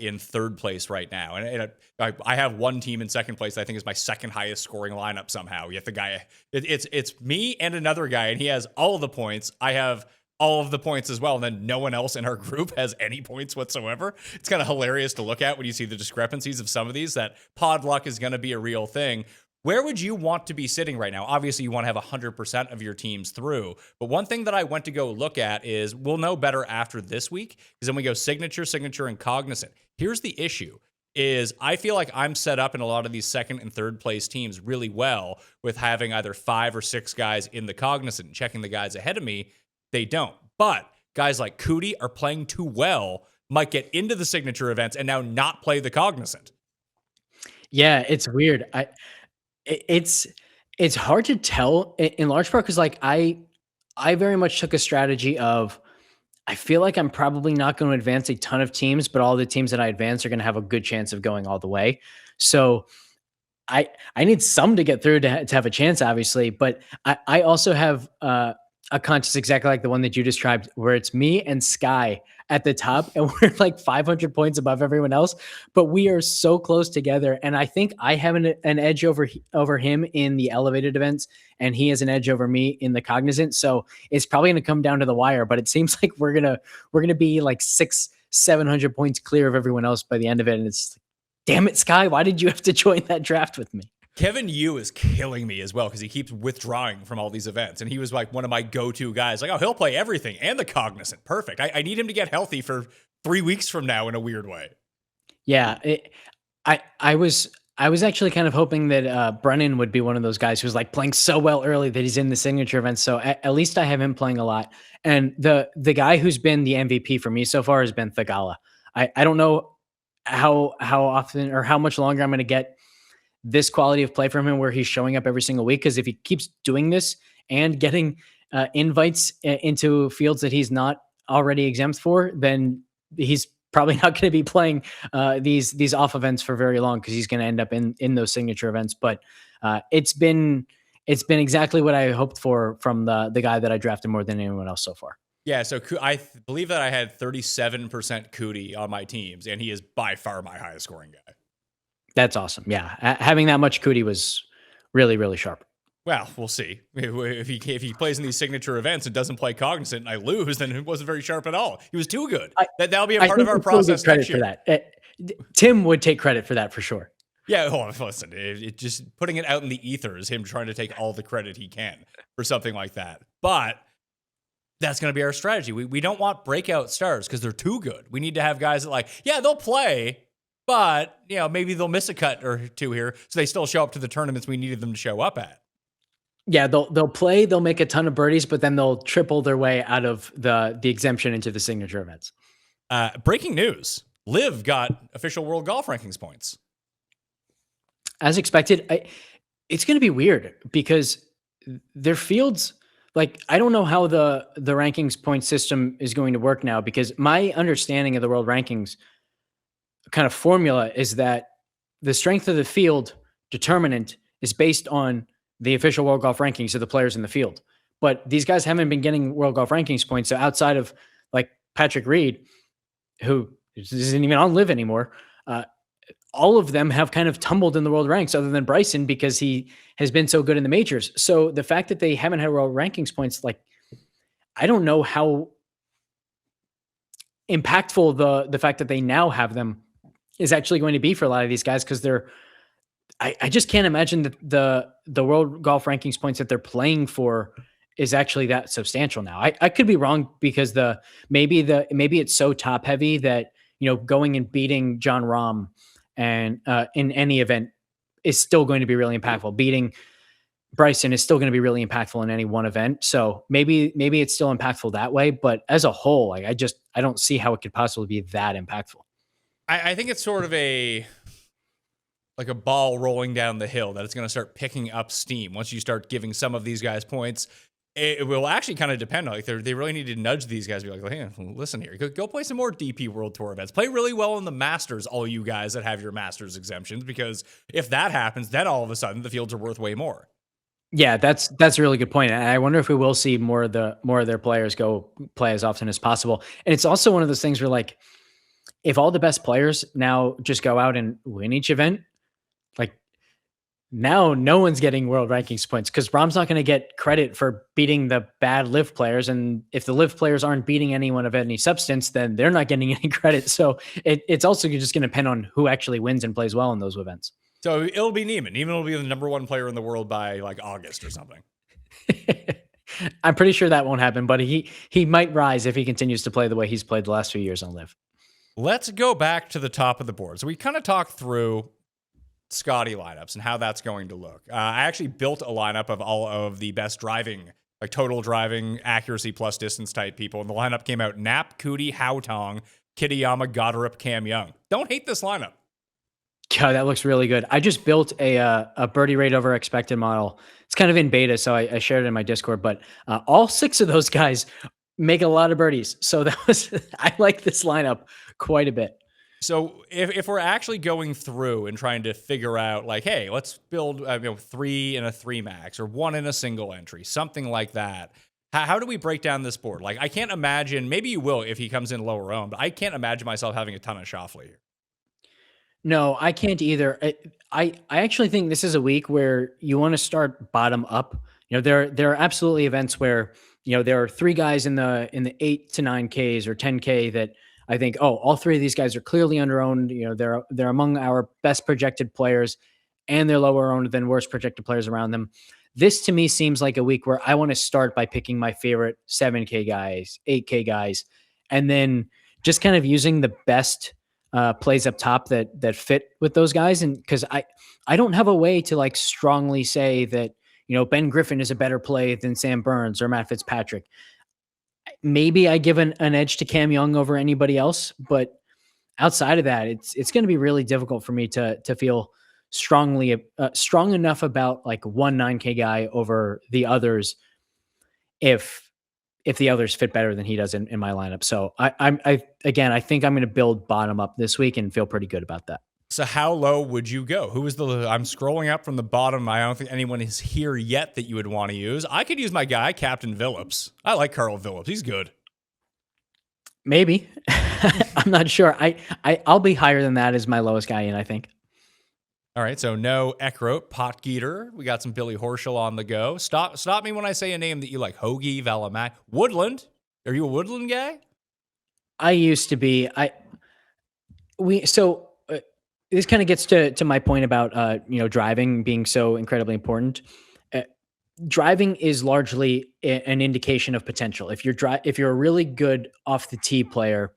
in third place right now. And I have one team in second place that I think is my second highest scoring lineup somehow. Yet the guy, it's me and another guy, and he has all of the points. I have all of the points as well, and then no one else in our group has any points whatsoever. It's kind of hilarious to look at when you see the discrepancies of some of these, that pod luck is going to be a real thing. Where would you want to be sitting right now? Obviously, you want to have 100% of your teams through. But one thing that I went to go look at is, we'll know better after this week, because then we go signature, and cognizant. Here's the issue, is I feel like I'm set up in a lot of these second and third place teams really well with having either 5 or 6 guys in the cognizant and checking the guys ahead of me. They don't. But guys like Cootie are playing too well, might get into the signature events and now not play the cognizant. Yeah, it's weird. It's hard to tell in large part because, like, I very much took a strategy of, I feel like I'm probably not going to advance a ton of teams, but all the teams that I advance are going to have a good chance of going all the way. So I need some to get through to have a chance, obviously, but I also have a contest exactly like the one that you described, where it's me and Sky at the top, and we're like 500 points above everyone else, but we are so close together. And I think I have an edge over him in the elevated events, and he has an edge over me in the cognizant. So it's probably going to come down to the wire. But it seems like we're gonna be like 700 points clear of everyone else by the end of it, and it's damn it, Sky, why did you have to join that draft with me? Kevin Yu is killing me as well because he keeps withdrawing from all these events. And he was like one of my go-to guys. Like, oh, he'll play everything and the cognizant. Perfect. I need him to get healthy for 3 weeks from now in a weird way. Yeah. I was actually kind of hoping that Brennan would be one of those guys who's like playing so well early that he's in the signature events. So at least I have him playing a lot. And the guy who's been the MVP for me so far has been Thagala. I don't know how often or how much longer I'm going to get this quality of play from him where he's showing up every single week. Because if he keeps doing this and getting invites into fields that he's not already exempt for, then he's probably not going to be playing these off events for very long, because he's going to end up in those signature events. But it's been exactly what I hoped for from the guy that I drafted more than anyone else so far. Yeah, so I believe that I had 37% Cootie on my teams, and he is by far my highest scoring guy. That's awesome. Yeah, having that much Cootie was really, really sharp. Well, we'll see. If he plays in these signature events and doesn't play cognizant and I lose, then it wasn't very sharp at all. He was too good. That'll be a part of our process next year. For that. Tim would take credit for that for sure. Yeah, listen, it just putting it out in the ether is him trying to take all the credit he can for something like that. But that's going to be our strategy. We don't want breakout stars because they're too good. We need to have guys that they'll play, but maybe they'll miss a cut or two here, so they still show up to the tournaments we needed them to show up at. Yeah, they'll play, they'll make a ton of birdies, but then they'll triple their way out of the exemption into the signature events. Breaking news: LIV got official world golf rankings points. As expected, it's going to be weird because their fields. I don't know how the rankings point system is going to work now, because my understanding of the world rankings kind of formula is that the strength of the field determinant is based on the official world golf rankings of the players in the field. But these guys haven't been getting world golf rankings points. So outside of Patrick Reed, who isn't even on LIV anymore, all of them have kind of tumbled in the world ranks, other than Bryson, because he has been so good in the majors. So the fact that they haven't had world rankings points, I don't know how impactful the fact that they now have them is actually going to be for a lot of these guys, because I just can't imagine that the world golf rankings points that they're playing for is actually that substantial now. I could be wrong, because maybe it's so top heavy that going and beating John Rahm and in any event is still going to be really impactful. Beating Bryson is still going to be really impactful in any one event. So maybe it's still impactful that way. But as a whole, I don't see how it could possibly be that impactful. I think it's sort of a ball rolling down the hill, that it's going to start picking up steam once you start giving some of these guys points. It will actually kind of depend on, they really need to nudge these guys, be like, hey, listen here, go play some more DP World Tour events. Play really well in the Masters, all you guys that have your Masters exemptions, because if that happens, then all of a sudden the fields are worth way more. Yeah, that's a really good point. And I wonder if we will see more of their players go play as often as possible. And it's also one of those things where, if all the best players now just go out and win each event, now no one's getting world rankings points, because Rahm's not going to get credit for beating the bad LIV players. And if the LIV players aren't beating anyone of any substance, then they're not getting any credit. So it's also just going to depend on who actually wins and plays well in those events. So it'll be Neiman. Neiman will be the number one player in the world by August or something. I'm pretty sure that won't happen, but he might rise if he continues to play the way he's played the last few years on LIV. Let's go back to the top of the board. So we kind of talked through Scottie lineups and how that's going to look. I actually built a lineup of all of the best driving, total driving, accuracy plus distance type people. And the lineup came out: Knapp, Cootie, Haotong, Kitayama, Goddard, Cam Young. Don't hate this lineup. Yeah, that looks really good. I just built a birdie rate over expected model. It's kind of in beta, so I shared it in my Discord. But all 6 of those guys make a lot of birdies. So I like this lineup quite a bit. So if we're actually going through and trying to figure out like, hey, let's build 3 in a 3 max or 1 in a single entry, something like that. How do we break down this board? Like, I can't imagine, maybe you will if he comes in lower owned, but I can't imagine myself having a ton of Scheffler here. No, I can't either. I actually think this is a week where you want to start bottom up. There are absolutely events where, there are 3 guys in the 8 to 9Ks or 10K that I think, oh, all 3 of these guys are clearly underowned. They're among our best projected players, and they're lower owned than worst projected players around them. This to me seems like a week where I want to start by picking my favorite 7K guys, 8K guys, and then just kind of using the best plays up top that fit with those guys. And because I don't have a way to like strongly say that, Ben Griffin is a better play than Sam Burns or Matt Fitzpatrick. Maybe I give an edge to Cam Young over anybody else, but outside of that, it's going to be really difficult for me to feel strong enough about like one 9K guy over the others if the others fit better than he does in my lineup. So I think I'm going to build bottom up this week and feel pretty good about that. So how low would you go? I'm scrolling up from the bottom. I don't think anyone is here yet that you would want to use. I could use my guy, Captain Phillips. I like Carl Phillips. He's good. Maybe. I'm not sure. I'll be higher than that as my lowest guy in, I think. All right, so no Eckroat, Potgieter. We got some Billy Horschel on the go. Stop me when I say a name that you like. Hoagie, Valamac, Woodland. Are you a Woodland guy? I used to be. This kind of gets to my point about driving being so incredibly important. Driving is largely an indication of potential. If you're a really good off the tee player,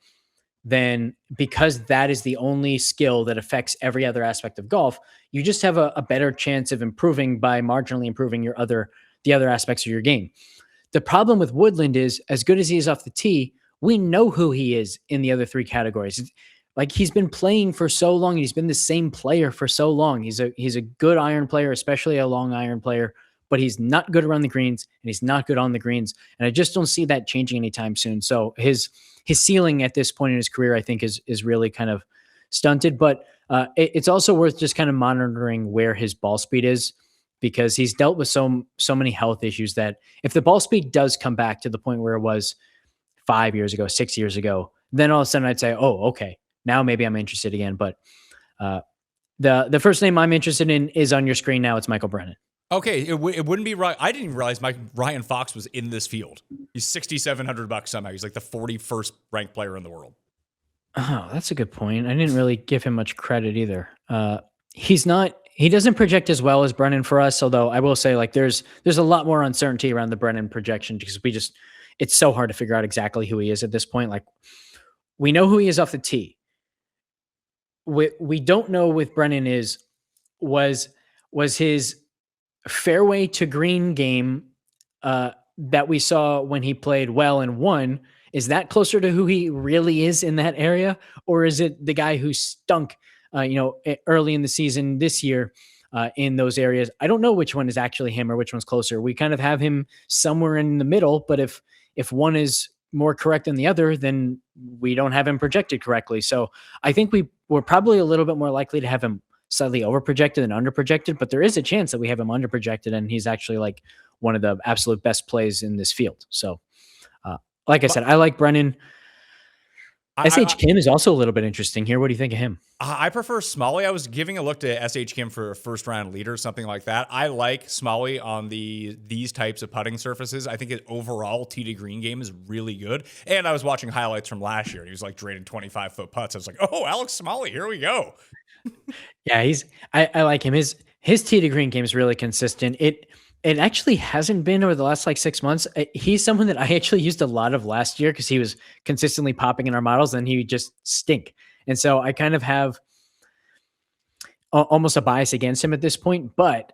then because that is the only skill that affects every other aspect of golf, you just have a better chance of improving by marginally improving the other aspects of your game. The problem with Woodland is, as good as he is off the tee, we know who he is in the other 3 categories. Like, he's been playing for so long. He's been the same player for so long. He's a good iron player, especially a long iron player, but he's not good around the greens and he's not good on the greens. And I just don't see that changing anytime soon. So his ceiling at this point in his career, I think is really kind of stunted, but it's also worth just kind of monitoring where his ball speed is, because he's dealt with so many health issues that if the ball speed does come back to the point where it was 5 years ago, 6 years ago, then all of a sudden I'd say, oh, okay, now maybe I'm interested again. But the first name I'm interested in is on your screen now. It's Michael Brennan. Okay, it wouldn't be right. I didn't even realize Ryan Fox was in this field. He's $6,700 somehow. He's like the 41st ranked player in the world. Oh, that's a good point. I didn't really give him much credit either. He doesn't project as well as Brennan for us, although I will say, like, there's a lot more uncertainty around the Brennan projection because it's so hard to figure out exactly who he is at this point. Like, we know who he is off the tee. We don't know with Brennan was his fairway to green game that we saw when he played well and won. Is that closer to who he really is in that area? Or is it the guy who stunk, early in the season this year in those areas? I don't know which one is actually him or which one's closer. We kind of have him somewhere in the middle, but if one is more correct than the other, then we don't have him projected correctly. So I think we're probably a little bit more likely to have him slightly overprojected than underprojected, but there is a chance that we have him underprojected and he's actually like one of the absolute best plays in this field. So like I said, I like Brennan. SH Kim is also a little bit interesting here. What do you think of him? I prefer Smalley. I was giving a look to SH Kim for a first round leader, something like that. I like Smalley on these types of putting surfaces. I think his overall tee to green game is really good. And I was watching highlights from last year. And he was like draining 25-foot putts. I was like, oh, Alex Smalley, here we go. Yeah, I like him. His tee to green game is really consistent. It actually hasn't been over the last like 6 months. He's someone that I actually used a lot of last year because he was consistently popping in our models and he would just stink. And so I kind of have almost a bias against him at this point. But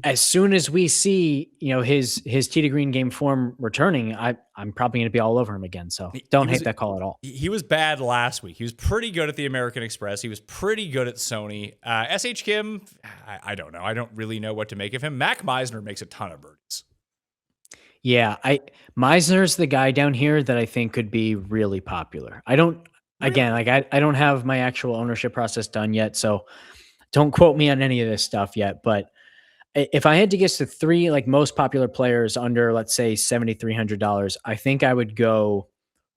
as soon as we see, his tee to green game form returning, I'm probably going to be all over him again. So don't hate that call at all. He was bad last week. He was pretty good at the American Express. He was pretty good at Sony. SH Kim, I don't know. I don't really know what to make of him. Mac Meisner makes a ton of birdies. Yeah, Meisner's the guy down here that I think could be really popular. I don't again, Really? like I don't have my actual ownership process done yet, so don't quote me on any of this stuff yet, but if I had to guess the 3 like most popular players under let's say $7,300, I think I would go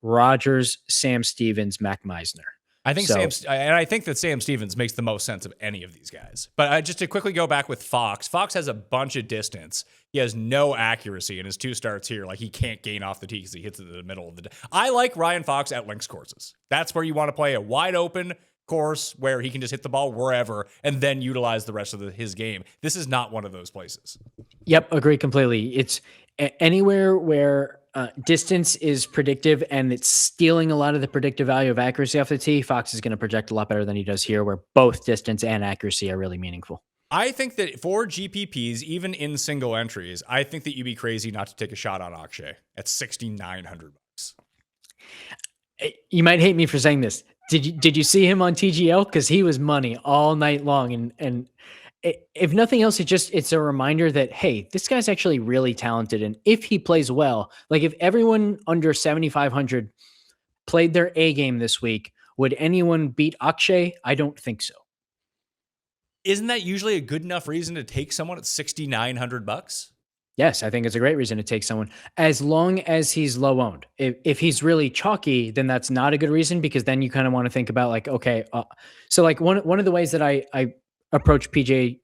Rogers, Sam Stevens, Mac Meisner. I think So, I think that Sam Stevens makes the most sense of any of these guys. But just to quickly go back with Fox, Fox has a bunch of distance. He has no accuracy in his 2 starts here. Like he can't gain off the tee because he hits it in the middle of the day. I like Ryan Fox at links courses. That's where you want to play a wide open course where he can just hit the ball wherever and then utilize the rest of his game. This is not one of those places. yep, agree completely. It's anywhere where distance is predictive and it's stealing a lot of the predictive value of accuracy off the tee. Fox is going to project a lot better than he does here, where both distance and accuracy are really meaningful. I think that for GPPs, even in single entries, I think that you'd be crazy not to take a shot on Akshay at $6,900. You might hate me for saying this. Did you see him on TGL? Because he was money all night long, and if nothing else, it's a reminder that hey, this guy's actually really talented, and if he plays well, like if everyone under 7,500 played their A game this week, would anyone beat Akshay? I don't think so. Isn't that usually a good enough reason to take someone at $6,900? Yes, I think it's a great reason to take someone as long as he's low owned. If he's really chalky, then that's not a good reason because then you kind of want to think about like, okay, so like one of the ways that I approach PJ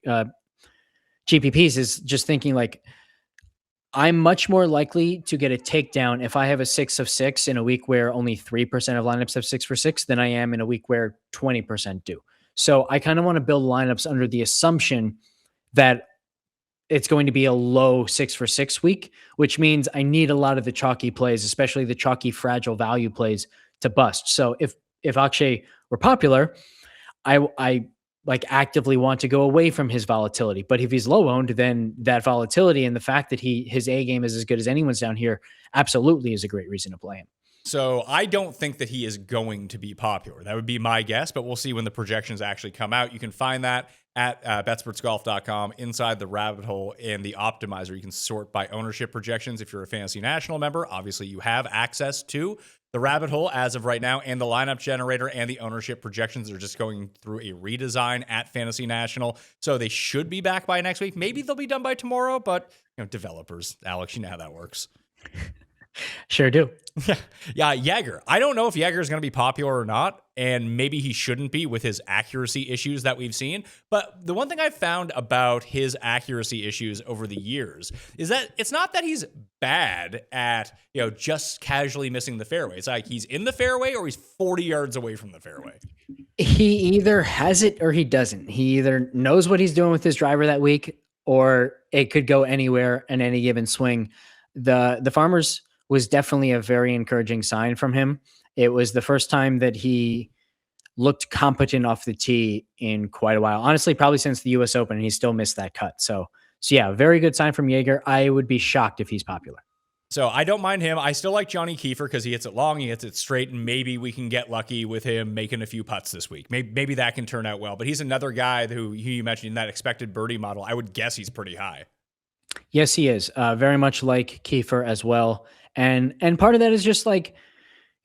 GPPs is just thinking like I'm much more likely to get a takedown if I have a 6 of 6 in a week where only 3% of lineups have 6 for 6 than I am in a week where 20% do. So I kind of want to build lineups under the assumption that it's going to be a low 6 for 6 week, which means I need a lot of the chalky plays, especially the chalky fragile value plays to bust. So if Akshay were popular, I like actively want to go away from his volatility. But if he's low owned, then that volatility and the fact that his A game is as good as anyone's down here absolutely is a great reason to play him. So I don't think that he is going to be popular. That would be my guess, but we'll see when the projections actually come out. You can find that at betsportsgolf.com inside the rabbit hole in the optimizer. You can sort by ownership projections. If you're a Fantasy National member, obviously you have access to the rabbit hole as of right now, and the lineup generator and the ownership projections are just going through a redesign at Fantasy National. So they should be back by next week. Maybe they'll be done by tomorrow, but developers, Alex, you know how that works. Sure do. Yeah, Jaeger. I don't know if Jaeger is going to be popular or not, and maybe he shouldn't be with his accuracy issues that we've seen. But the one thing I've found about his accuracy issues over the years is that it's not that he's bad at, just casually missing the fairway. It's like he's in the fairway or he's 40 yards away from the fairway. He either has it or he doesn't. He either knows what he's doing with his driver that week, or it could go anywhere in any given swing. The Farmers was definitely a very encouraging sign from him. It was the first time that he looked competent off the tee in quite a while. Honestly, probably since the US Open, and he still missed that cut. So yeah, very good sign from Jaeger. I would be shocked if he's popular. So I don't mind him. I still like Johnny Kiefer because he hits it long, he hits it straight, and maybe we can get lucky with him making a few putts this week. Maybe that can turn out well. But he's another guy who you mentioned in that expected birdie model. I would guess he's pretty high. Yes, he is. Very much like Kiefer as well. And part of that is just like,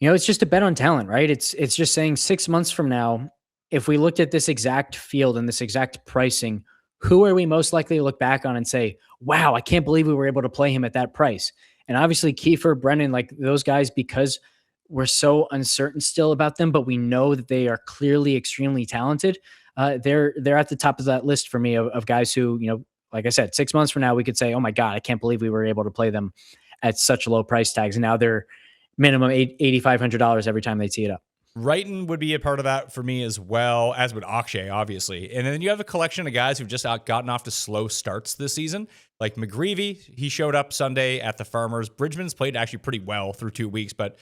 it's just a bet on talent, right? It's just saying 6 months from now, if we looked at this exact field and this exact pricing, who are we most likely to look back on and say, wow, I can't believe we were able to play him at that price. And obviously Kiefer, Brennan, like those guys, because we're so uncertain still about them, but we know that they are clearly extremely talented. They're at the top of that list for me of guys who, like I said, 6 months from now, we could say, oh my God, I can't believe we were able to play them at such low price tags. And now they're minimum $8,500 every time they tee it up. Wrighton would be a part of that for me as well, as would Akshay, obviously. And then you have a collection of guys who've just gotten off to slow starts this season. Like McGreevy, he showed up Sunday at the Farmers. Bridgman's played actually pretty well through 2 weeks, but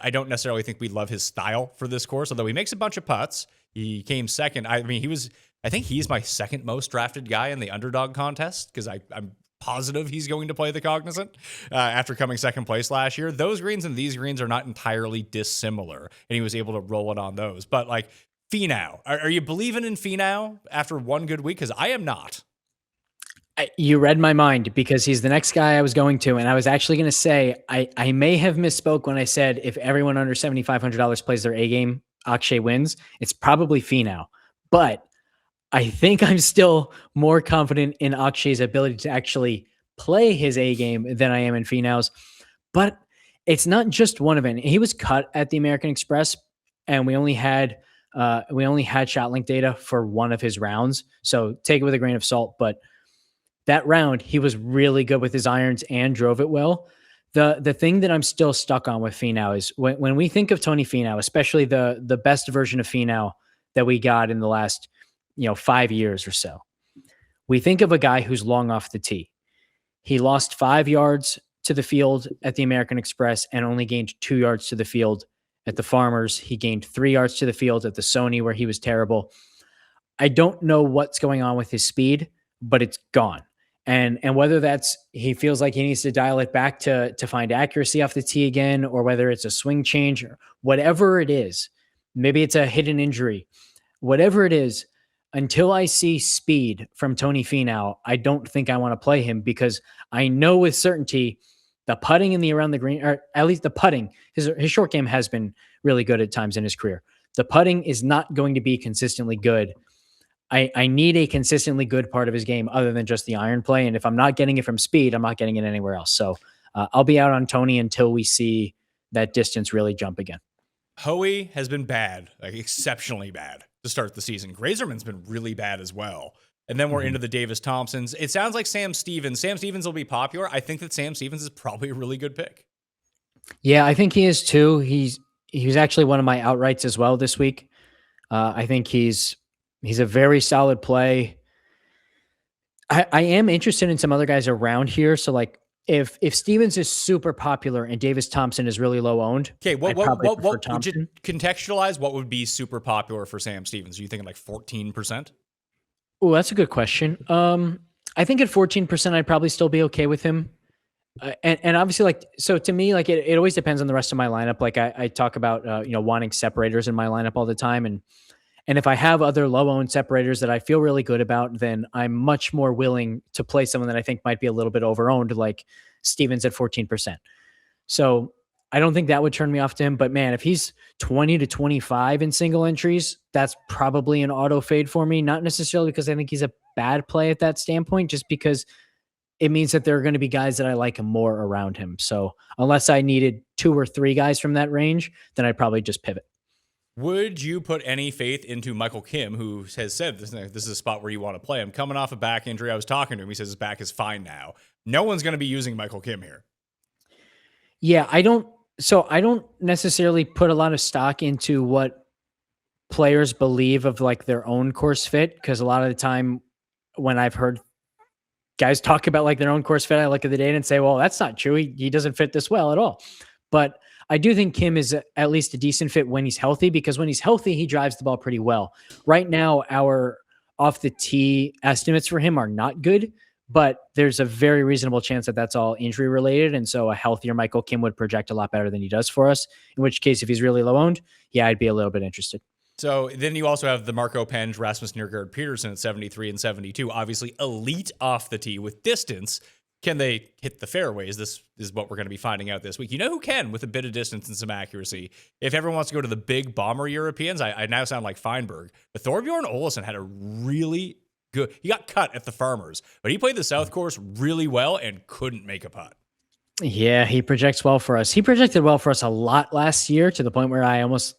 I don't necessarily think we love his style for this course, although he makes a bunch of putts. He came second. I think he's my second most drafted guy in the Underdog contest because I'm positive he's going to play the Cognizant after coming second place last year. Those greens and these greens are not entirely dissimilar, and he was able to roll it on those. But like Finau, are you believing in Finau after one good week? Because I am not. You read my mind because he's the next guy I was going to, and I was actually going to say I may have misspoke when I said if everyone under $7,500 plays their A game, Akshay wins. It's probably Finau, but I think I'm still more confident in Akshay's ability to actually play his A game than I am in Finau's. But it's not just one event. He was cut at the American Express, and we only had shot link data for one of his rounds, so take it with a grain of salt. But that round, he was really good with his irons and drove it well. The thing that I'm still stuck on with Finau is when we think of Tony Finau, especially the best version of Finau that we got in the last 5 years or so, we think of a guy who's long off the tee. He lost 5 yards to the field at the American Express and only gained 2 yards to the field at the Farmers. He gained 3 yards to the field at the Sony, where he was terrible. I don't know what's going on with his speed, but it's gone. And whether that's he feels like he needs to dial it back to find accuracy off the tee again, or whether it's a swing change, or whatever it is, maybe it's a hidden injury, whatever it is, until I see speed from Tony Finau, I don't think I want to play him, because I know with certainty the putting in the around the green, or at least the putting, his short game has been really good at times in his career. The putting is not going to be consistently good. I need a consistently good part of his game other than just the iron play. And if I'm not getting it from speed, I'm not getting it anywhere else. So I'll be out on Tony until we see that distance really jump again. Hoey has been bad, like exceptionally bad to start the season. Grazerman's been really bad as well. And then we're into the Davis Thompsons. It sounds like Sam Stevens. Sam Stevens will be popular. I think that Sam Stevens is probably a really good pick. Yeah, I think he is too. He's actually one of my outrights as well this week. I think he's a very solid play. I am interested in some other guys around here. So like if Stevens is super popular and Davis Thompson is really low owned. Okay, what would you contextualize? What would be super popular for Sam Stevens? Are you thinking like 14%? Oh, that's a good question. I think at 14%, I'd probably still be okay with him. And obviously, like, so to me, like it always depends on the rest of my lineup. Like I talk about, wanting separators in my lineup all the time. And if I have other low-owned separators that I feel really good about, then I'm much more willing to play someone that I think might be a little bit over-owned, like Stevens at 14%. So I don't think that would turn me off to him. But man, if he's 20 to 25 in single entries, that's probably an auto fade for me. Not necessarily because I think he's a bad play at that standpoint, just because it means that there are going to be guys that I like more around him. So unless I needed 2 or 3 guys from that range, then I'd probably just pivot. Would you put any faith into Michael Kim, who has said this is a spot where you want to play him? Coming off a back injury, I was talking to him. He says his back is fine now. No one's going to be using Michael Kim here. Yeah, I don't necessarily put a lot of stock into what players believe of like their own course fit, because a lot of the time when I've heard guys talk about like their own course fit, I look at the data and say, well, that's not true. He doesn't fit this well at all. But I do think Kim is at least a decent fit when he's healthy, because when he's healthy, he drives the ball pretty well. Right now, our off the tee estimates for him are not good, but there's a very reasonable chance that that's all injury related. And so a healthier Michael Kim would project a lot better than he does for us, in which case, if he's really low owned, yeah, I'd be a little bit interested. So then you also have the Marco Penge, Rasmus Nørgaard Peterson at 73 and 72, obviously elite off the tee with distance. Can they hit the fairways? This is what we're going to be finding out this week. You know who can with a bit of distance and some accuracy? If everyone wants to go to the big bomber Europeans, I now sound like Feinberg. But Thorbjorn Olesen had a really good... He got cut at the Farmers, but he played the South Course really well and couldn't make a putt. Yeah, he projects well for us. He projected well for us a lot last year, to the point where I almost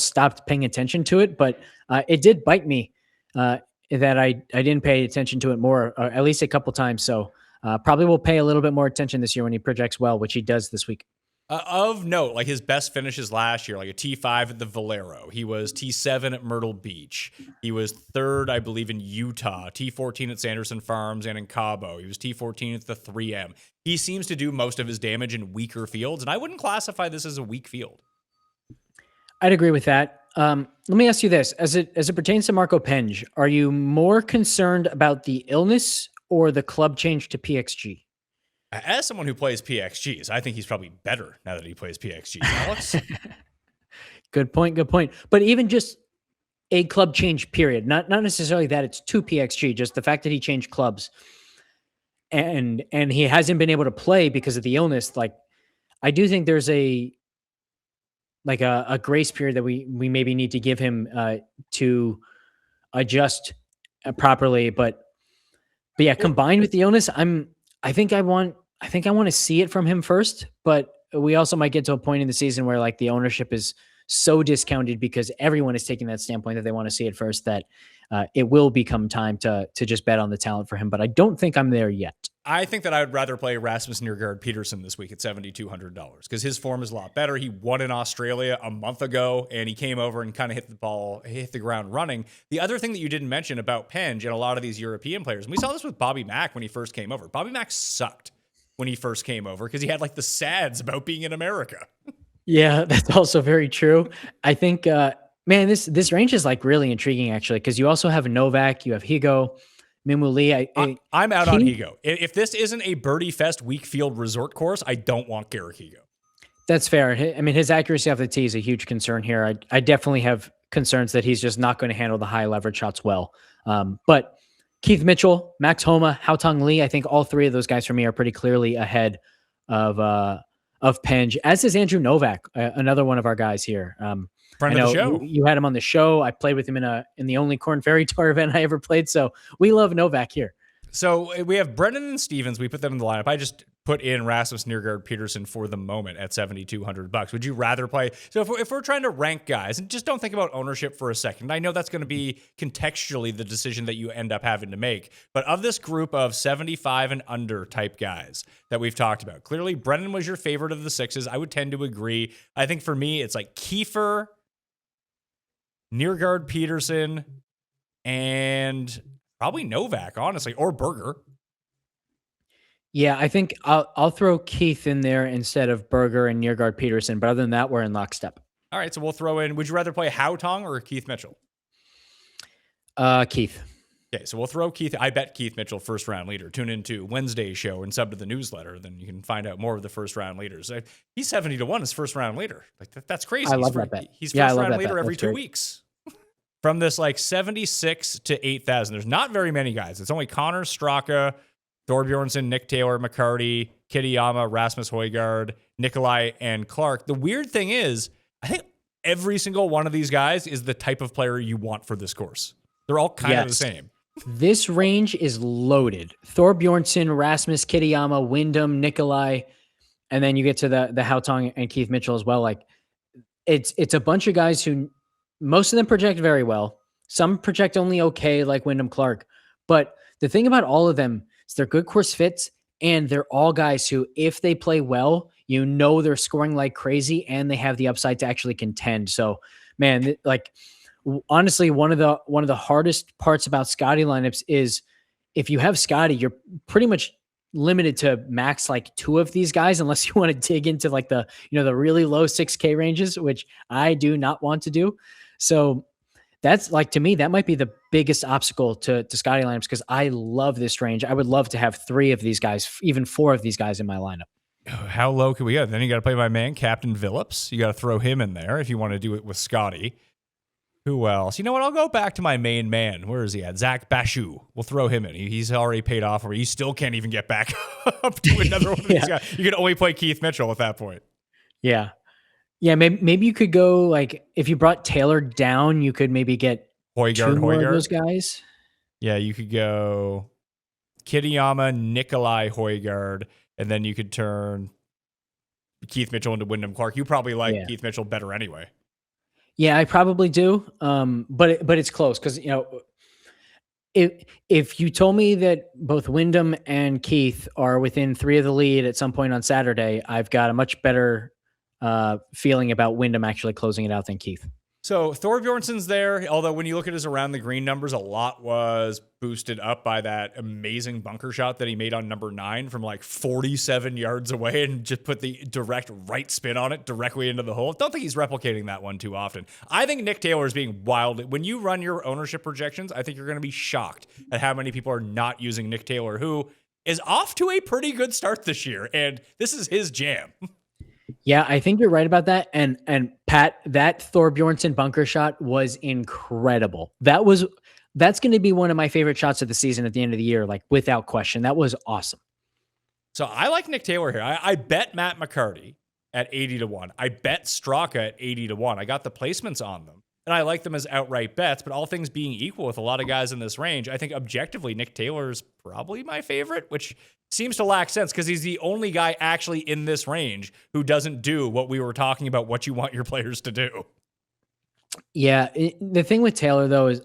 stopped paying attention to it. But it did bite me that I didn't pay attention to it more, at least a couple times. So probably will pay a little bit more attention this year when he projects well, which he does this week. Of note, like his best finishes last year, like a T5 at the Valero. He was T7 at Myrtle Beach. He was 3rd, I believe, in Utah, T14 at Sanderson Farms and in Cabo. He was T14 at the 3M. He seems to do most of his damage in weaker fields, and I wouldn't classify this as a weak field. I'd agree with that. Let me ask you this. As it pertains to Marco Penge, are you more concerned about the illness or the club change to PXG? As someone who plays PXGs, I think he's probably better now that he plays PXGs, Alex. Good point. But even just a club change period. Not necessarily that it's 2 PXG, just the fact that he changed clubs and he hasn't been able to play because of the illness. Like, I do think there's a grace period that we maybe need to give him to adjust properly. But yeah, combined with the illness, I think I want to see it from him first, but we also might get to a point in the season where like the ownership is so discounted because everyone is taking that standpoint that they want to see it first, that it will become time to just bet on the talent for him. But I don't think I'm there yet. I think that I would rather play Rasmus Nørgaard Peterson this week at $7,200 because his form is a lot better. He won in Australia a month ago, and he came over and kind of hit the ground running. The other thing that you didn't mention about Penge and a lot of these European players, and we saw this with Bobby Mack when he first came over. Bobby Mack sucked when he first came over because he had like the sads about being in America. Yeah, that's also very true. I think, man, this range is like really intriguing actually, because you also have Novak, you have Higo, Minwoo Lee. I'm out on Higo. If this isn't a birdie fest weak field resort course, I don't want Garrick Higo. That's fair. I mean, his accuracy off the tee is a huge concern here. I definitely have concerns that he's just not going to handle the high leverage shots well. But Keith Mitchell, Max Homa, Haotong Li, I think all three of those guys for me are pretty clearly ahead of Penge, as is Andrew Novak, another one of our guys here. Friend of the show. You had him on the show. I played with him in the only Corn Ferry Tour event I ever played. So we love Novak here. So we have Brennan and Stevens. We put them in the lineup. I just put in Rasmus Nørgaard Peterson for the moment at $7,200. Would you rather play? So if we're trying to rank guys, and just don't think about ownership for a second. I know that's going to be contextually the decision that you end up having to make. But of this group of 75 and under type guys that we've talked about, clearly Brennan was your favorite of the sixes. I would tend to agree. I think for me, it's like Kiefer, Nørgaard Peterson, and probably Novak, honestly, or Berger. Yeah, I think I'll throw Keith in there instead of Berger and Nørgaard Peterson. But other than that, we're in lockstep. All right, so we'll throw in. Would you rather play Haotong or Keith Mitchell? Keith. Okay, so we'll throw Keith. I bet Keith Mitchell first round leader. Tune into Wednesday's show and sub to the newsletter. Then you can find out more of the first round leaders. He's 70-1 as first round leader. Like that's crazy. I love that bet. He's first round leader every 2 weeks. From this like 76 to 8,000, there's not very many guys. It's only Connor, Straka, Thorbjornsen, Nick Taylor, McCarty, Kitayama, Rasmus Højgaard, Nikolai, and Clark. The weird thing is, I think every single one of these guys is the type of player you want for this course. They're all kind of the same. This range is loaded. Thorbjornsen, Rasmus, Kitayama, Wyndham, Nikolai, and then you get to the Haotong and Keith Mitchell as well. Like it's a bunch of guys who most of them project very well. Some project only okay, like Wyndham Clark. But the thing about all of them is they're good course fits, and they're all guys who, if they play well, you know they're scoring like crazy, and they have the upside to actually contend. So, man, like honestly, one of the hardest parts about Scottie lineups is if you have Scottie, you're pretty much limited to max like two of these guys, unless you want to dig into like the really low 6K ranges, which I do not want to do. So that's like, to me, that might be the biggest obstacle to Scottie lineups, because I love this range. I would love to have 3 of these guys, even 4 of these guys in my lineup. How low can we go? Then you got to play my man, Captain Phillips. You got to throw him in there if you want to do it with Scottie. Who else? You know what? I'll go back to my main man. Where is he at? Zach Bashu. We'll throw him in. He's already paid off, or he still can't even get back up to another one of these guys. You can only play Keith Mitchell at that point. Yeah. Yeah, maybe you could go, like, if you brought Taylor down, you could maybe get Højgaard, more of those guys. Yeah, you could go Kitayama, Nikolai, Højgaard, and then you could turn Keith Mitchell into Wyndham Clark. You probably like Keith Mitchell better anyway. Yeah, I probably do. But it's close, because if you told me that both Wyndham and Keith are within 3 of the lead at some point on Saturday, I've got a much better feeling about Wyndham actually closing it out than Keith. So Thorbjornsen's there, although when you look at his around the green numbers, a lot was boosted up by that amazing bunker shot that he made on number 9 from like 47 yards away and just put the direct right spin on it directly into the hole. Don't think he's replicating that one too often. I think Nick Taylor is being wild. When you run your ownership projections, I think you're going to be shocked at how many people are not using Nick Taylor, who is off to a pretty good start this year, and this is his jam. Yeah, I think you're right about that. And Pat, that Thorbjornsen bunker shot was incredible. That's going to be one of my favorite shots of the season at the end of the year, like without question. That was awesome. So I like Nick Taylor here. I bet Matt McCarty at 80-1. I bet Straka at 80-1. I got the placements on them. And I like them as outright bets, but all things being equal with a lot of guys in this range, I think objectively Nick Taylor's probably my favorite, which seems to lack sense because he's the only guy actually in this range who doesn't do what we were talking about, what you want your players to do. Yeah, the thing with Taylor, though, is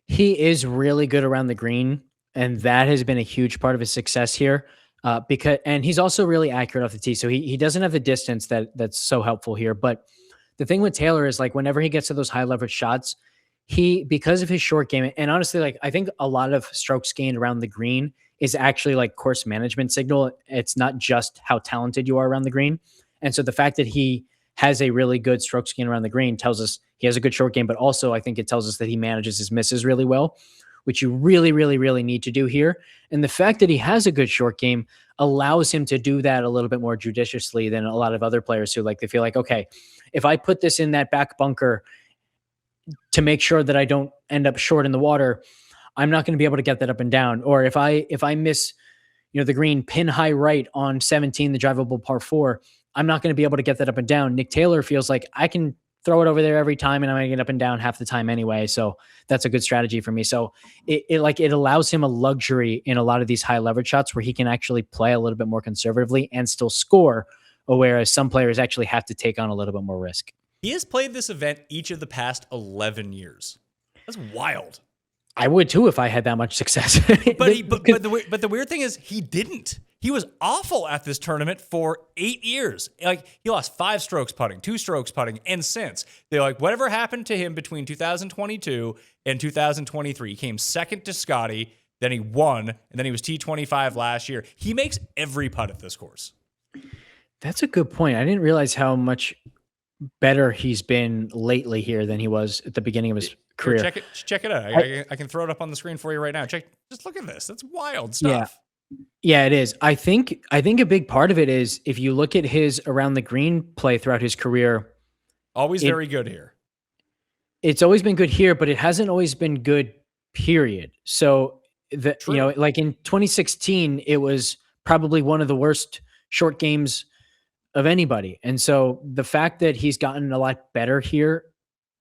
he is really good around the green, and that has been a huge part of his success here. And he's also really accurate off the tee, so he doesn't have the distance that's so helpful here, but the thing with Taylor is like whenever he gets to those high leverage shots, because of his short game, and honestly, like I think a lot of strokes gained around the green is actually like course management signal. It's not just how talented you are around the green. And so the fact that he has a really good strokes gain around the green tells us he has a good short game, but also I think it tells us that he manages his misses really well, which you really, really, really need to do here. And the fact that he has a good short game allows him to do that a little bit more judiciously than a lot of other players who they feel like, okay, if I put this in that back bunker to make sure that I don't end up short in the water, I'm not going to be able to get that up and down. Or if I miss, the green pin high right on 17, the drivable par 4, I'm not going to be able to get that up and down. Nick Taylor feels like I can throw it over there every time and I'm going to get up and down half the time anyway. So that's a good strategy for me. So it allows him a luxury in a lot of these high leverage shots where he can actually play a little bit more conservatively and still score, whereas some players actually have to take on a little bit more risk. He has played this event each of the past 11 years. That's wild. I would too if I had that much success. But the weird thing is he didn't. He was awful at this tournament for 8 years. Like he lost 5 strokes putting, 2 strokes putting, and since they're like whatever happened to him between 2022 and 2023, he came second to Scottie, then he won, and then he was T25 last year. He makes every putt at this course. That's a good point. I didn't realize how much better he's been lately here than he was at the beginning of his career. Check it out. I can throw it up on the screen for you right now. Just look at this. That's wild stuff. Yeah, it is. I think a big part of it is if you look at his around the green play throughout his career, always very good here. It's always been good here, but it hasn't always been good, period. So like in 2016, it was probably one of the worst short games of anybody. And so the fact that he's gotten a lot better here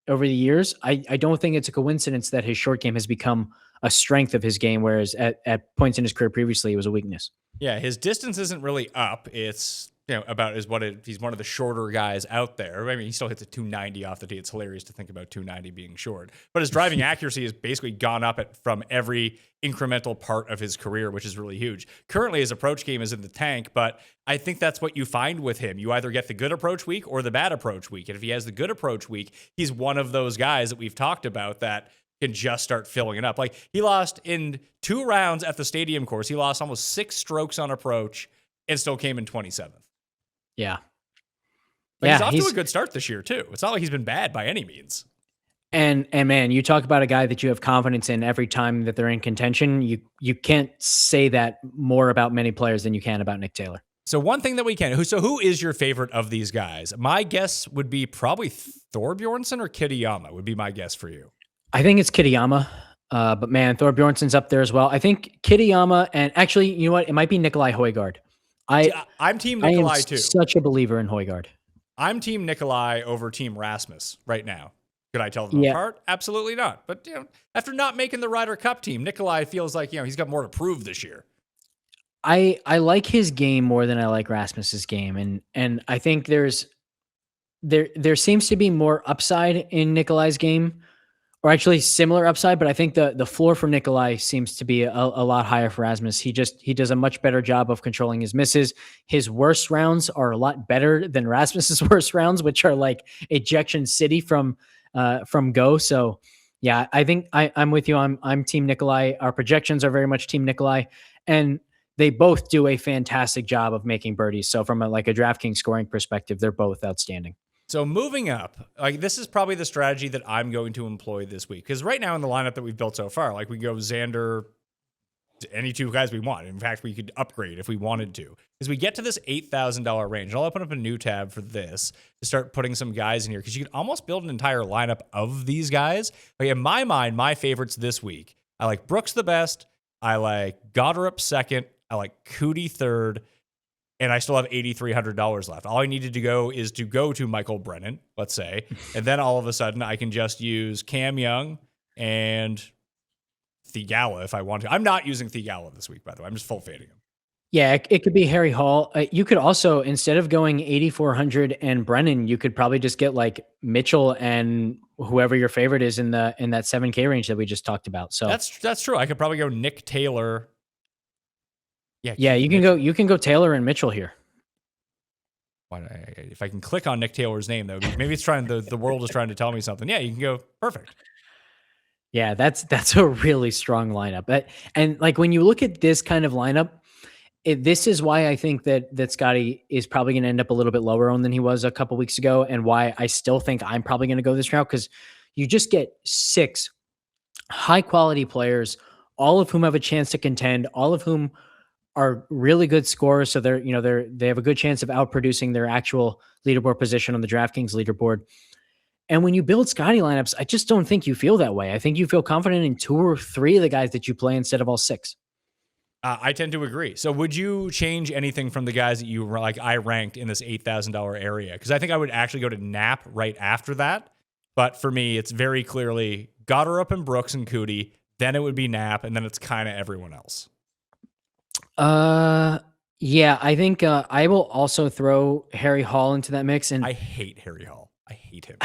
over the years, I don't think it's a coincidence that his short game has become a strength of his game, whereas at points in his career previously, it was a weakness. Yeah, his distance isn't really up. It's he's one of the shorter guys out there. I mean, he still hits a 290 off the tee. It's hilarious to think about 290 being short. But his driving accuracy has basically gone up from every incremental part of his career, which is really huge. Currently, his approach game is in the tank, but I think that's what you find with him. You either get the good approach week or the bad approach week. And if he has the good approach week, he's one of those guys that we've talked about that can just start filling it up. Like he lost in 2 rounds at the stadium course. He lost almost 6 strokes on approach and still came in 27th. Yeah. He's off to a good start this year too. It's not like he's been bad by any means. And man, you talk about a guy that you have confidence in every time that they're in contention. You can't say that more about many players than you can about Nick Taylor. So one thing that we can, who is your favorite of these guys? My guess would be probably Thorbjornsen or Kitayama would be my guess for you. I think it's Kitayama, but man, Thorbjornsen's up there as well. I think Kitayama, and actually, you know what? It might be Nikolai Højgaard. I'm team Nikolai too. Such a believer in Højgaard. I'm team Nikolai over team Rasmus right now. Could I tell them apart? Absolutely not. But after not making the Ryder Cup team, Nikolai feels like he's got more to prove this year. I like his game more than I like Rasmus's game, and I think there seems to be more upside in Nikolai's game. Or actually similar upside, but I think the floor for Nikolai seems to be a lot higher for Rasmus. He does a much better job of controlling his misses. His worst rounds are a lot better than Rasmus's worst rounds, which are like ejection city from go. So yeah, I think I'm with you. I'm team Nikolai. Our projections are very much team Nikolai, and they both do a fantastic job of making birdies. So from a DraftKings scoring perspective, they're both outstanding. So moving up, this is probably the strategy that I'm going to employ this week. Because right now in the lineup that we've built so far, we go Xander, any two guys we want. In fact, we could upgrade if we wanted to. As we get to this $8,000 range, and I'll open up a new tab for this to start putting some guys in here, because you can almost build an entire lineup of these guys. Like in my mind, my favorites this week, I like Brooks the best, I like Goddard second, I like Cootie third, and I still have $8,300 left. All I needed to go is to go to Michael Brennan, let's say, and then all of a sudden I can just use Cam Young and Theegala if I want to. I'm not using Theegala this week, by the way. I'm just full fading him. Yeah, it could be Harry Hall. You could also, instead of going 8,400 and Brennan, you could probably just get like Mitchell and whoever your favorite is in that 7K range that we just talked about. So that's true. I could probably go Nick Taylor. Yeah, you can go Taylor and Mitchell here. If I can click on Nick Taylor's name, though, maybe it's trying the world is trying to tell me something. Yeah, you can go perfect. Yeah, that's a really strong lineup. And like when you look at this kind of lineup, this is why I think that Scottie is probably going to end up a little bit lower on than he was a couple weeks ago, and why I still think I'm probably going to go this route, because you just get 6 high quality players, all of whom have a chance to contend, all of whom are really good scorers, so they have a good chance of outproducing their actual leaderboard position on the DraftKings leaderboard. And when you build Scottie lineups, I just don't think you feel that way. I think you feel confident in 2 or 3 of the guys that you play instead of all 6. I tend to agree. So would you change anything from the guys that you like I ranked in this $8,000 area? Because I think I would actually go to Knapp right after that. But for me, it's very clearly Goddard and Brooks and Cootie. Then it would be Knapp, and then it's kind of everyone else. Yeah, I think I will also throw Harry Hall into that mix. And I hate Harry Hall. I hate him.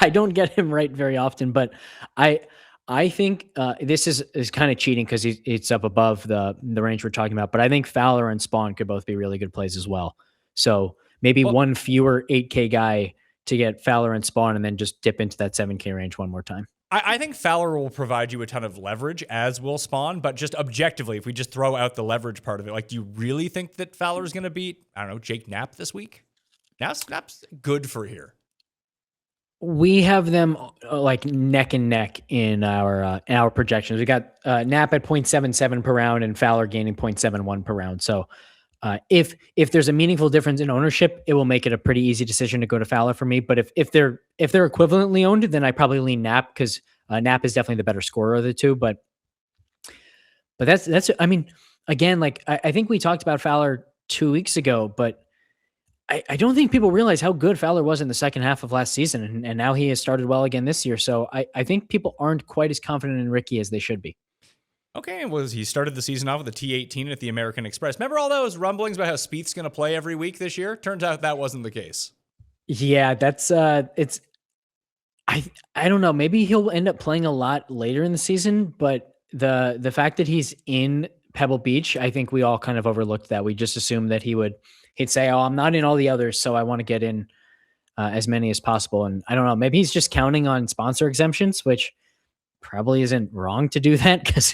I don't get him right very often, but I think this is kind of cheating because it's up above the range we're talking about. But I think Fowler and Spawn could both be really good plays as well. So maybe one fewer 8K guy to get Fowler and Spawn, and then just dip into that 7K range one more time. I think Fowler will provide you a ton of leverage, as will Spawn, but just objectively, if we just throw out the leverage part of it, like, do you really think that Fowler is going to beat, I don't know, Jake Knapp this week? Knapp's good for here. We have them like neck and neck in our projections. We got Knapp at 0.77 per round and Fowler gaining 0.71 per round. So if there's a meaningful difference in ownership, it will make it a pretty easy decision to go to Fowler for me. But if they're equivalently owned, then I probably lean Knapp, because Knapp is definitely the better scorer of the two. But that's I mean, again, like I think we talked about Fowler 2 weeks ago, but I don't think people realize how good Fowler was in the second half of last season, and now he has started well again this year. So I think people aren't quite as confident in Ricky as they should be. Okay, he started the season off with a T18 at the American Express. Remember all those rumblings about how Spieth's going to play every week this year? Turns out that wasn't the case. Yeah, that's it's. I don't know. Maybe he'll end up playing a lot later in the season, but the fact that he's in Pebble Beach, I think we all kind of overlooked that. We just assumed that he'd say, "Oh, I'm not in all the others, so I want to get in as many as possible." And I don't know. Maybe he's just counting on sponsor exemptions, which probably isn't wrong to do that, because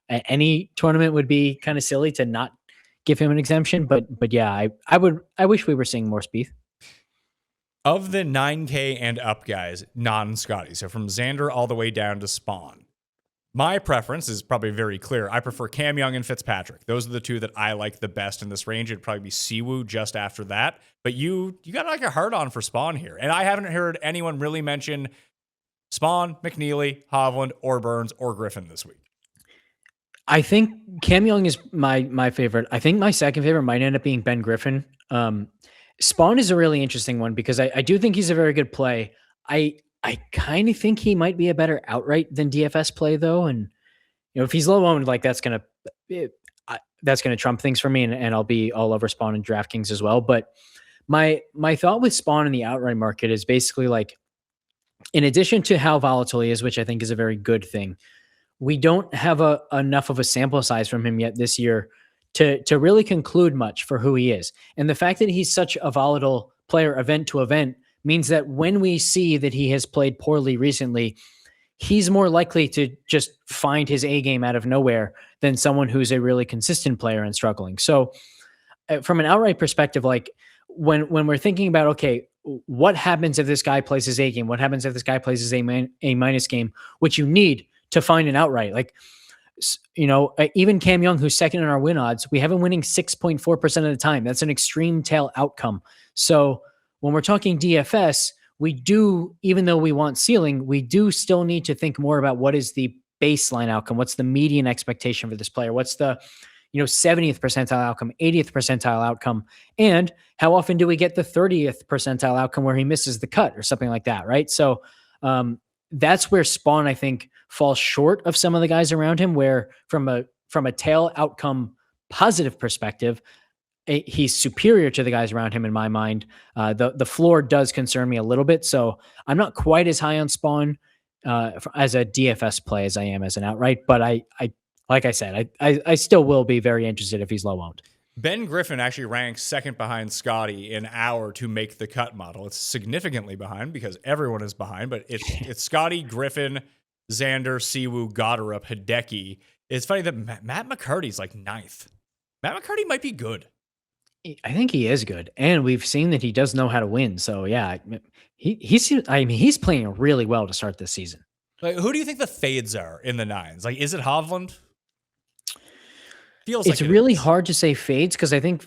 any tournament would be kind of silly to not give him an exemption. But yeah, I wish we were seeing more Spieth. Of the 9K and up guys, non-Scottie, so from Xander all the way down to Spawn, my preference is probably very clear. I prefer Cam Young and Fitzpatrick. Those are the two that I like the best in this range. It'd probably be Siwoo just after that. But you got like a hard on for Spawn here. And I haven't heard anyone really mention Spawn, McNeely, Hovland, or Burns, or Griffin this week. I think Cam Young is my favorite. I think my second favorite might end up being Ben Griffin. Spawn is a really interesting one, because I do think he's a very good play. I kind of think he might be a better outright than DFS play, though. And if he's low owned, like that's gonna trump things for me, and I'll be all over Spawn and DraftKings as well. But my thought with Spawn in the outright market is basically like, in addition to how volatile he is, which I think is a very good thing, we don't have enough of a sample size from him yet this year to really conclude much for who he is. And the fact that he's such a volatile player event to event means that when we see that he has played poorly recently, he's more likely to just find his A game out of nowhere than someone who's a really consistent player and struggling. So from an outright perspective, like when we're thinking about, okay, what happens if this guy plays his A game? What happens if this guy plays his A minus game, which you need to find an outright? Like Even Cam Young, who's second in our win odds, we have him winning 6.4% of the time. That's an extreme tail outcome. So when we're talking DFS, we do, even though we want ceiling, we do still need to think more about what is the baseline outcome. What's the median expectation for this player? What's the 70th percentile outcome, 80th percentile outcome, and how often do we get the 30th percentile outcome where he misses the cut or something like that, right? So that's where Spawn, I think, falls short of some of the guys around him, where from a tail outcome positive perspective, he's superior to the guys around him in my mind. The floor does concern me a little bit, so I'm not quite as high on Spawn as a DFS play as I am as an outright, but I like I said, I still will be very interested if he's low owned. Ben Griffin actually ranks second behind Scottie in our to make the cut model. It's significantly behind because everyone is behind, but it's Scottie, Griffin, Xander, Siwoo, Goddard, Hideki. It's funny that Matt McCarty's like ninth. Matt McCarty might be good. I think he is good, and we've seen that he does know how to win. So yeah, he's playing really well to start this season. Like, who do you think the fades are in the nines? Like, is it Hovland? Feels it's like really hard to say fades because I think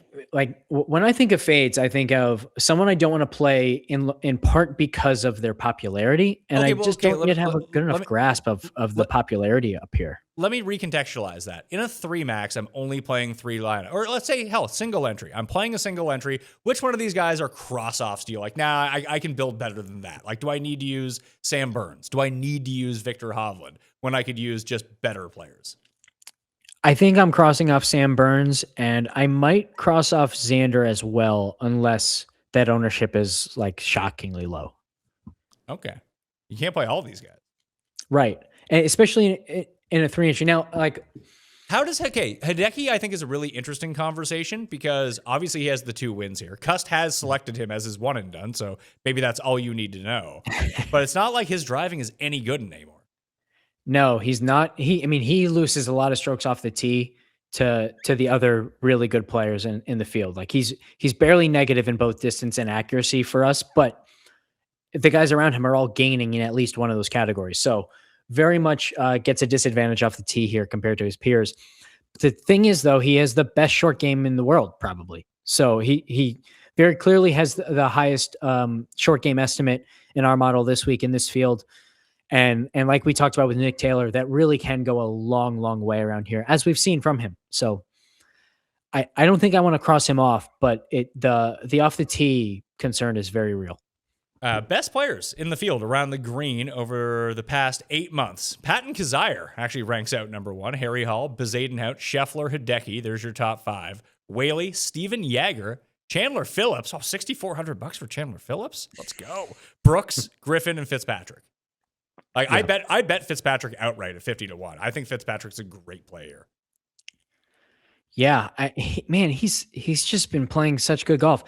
when I think of fades, I think of someone I don't want to play in part because of their popularity, and don't yet have a good enough grasp of the popularity up here. Let me recontextualize that. In a 3 max, I'm only playing 3 lineup, or let's say single entry. I'm playing a single entry. Which one of these guys are cross-offs? Do you like? Nah, I can build better than that. Like, do I need to use Sam Burns? Do I need to use Victor Hovland when I could use just better players? I think I'm crossing off Sam Burns, and I might cross off Xander as well, unless that ownership is like shockingly low. Okay. You can't play all these guys. Right. And especially in a 3 entry. Now, like, how does Hideki, I think, is a really interesting conversation because obviously he has the 2 wins here. Cust has selected him as his one and done, so maybe that's all you need to know. But it's not like his driving is any good anymore. No, he's not. He loses a lot of strokes off the tee to the other really good players in the field. Like he's barely negative in both distance and accuracy for us, but the guys around him are all gaining in at least one of those categories. So very much gets a disadvantage off the tee here compared to his peers. The thing is, though, he has the best short game in the world, probably. So he very clearly has the highest short game estimate in our model this week in this field. And like we talked about with Nick Taylor, that really can go a long, long way around here, as we've seen from him. So I don't think I want to cross him off, but the off the tee concern is very real. Best players in the field around the green over the past 8 months. Patton Kizzire actually ranks out number 1. Harry Hall, Bezadenhout, Scheffler, Hideki. There's your top 5. Whaley, Steven Jaeger, Chandler Phillips. Oh, $6,400 for Chandler Phillips. Let's go. Brooks, Griffin, and Fitzpatrick. Like yeah. I bet Fitzpatrick outright at 50-1. I think Fitzpatrick's a great player. Yeah, he's just been playing such good golf.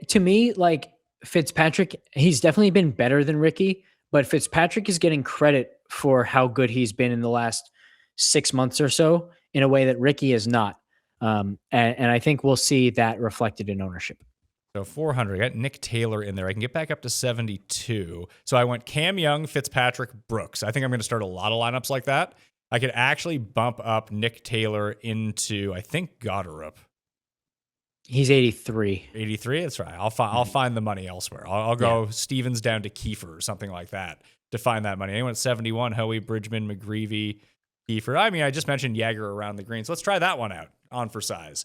To me, like Fitzpatrick, he's definitely been better than Ricky, but Fitzpatrick is getting credit for how good he's been in the last 6 months or so in a way that Ricky is not. And I think we'll see that reflected in ownership. So 400. I got Nick Taylor in there. I can get back up to 72. So I went Cam Young, Fitzpatrick, Brooks. I think I'm going to start a lot of lineups like that. I could actually bump up Nick Taylor into, I think, Goddard. He's 83. 83? That's right. I'll find the money elsewhere. I'll go Stevens down to Kiefer or something like that to find that money. Anyone at 71, Hoey, Bridgman, McGreevy, Kiefer. I mean, I just mentioned Jaeger around the greens. Let's try that one out on for size.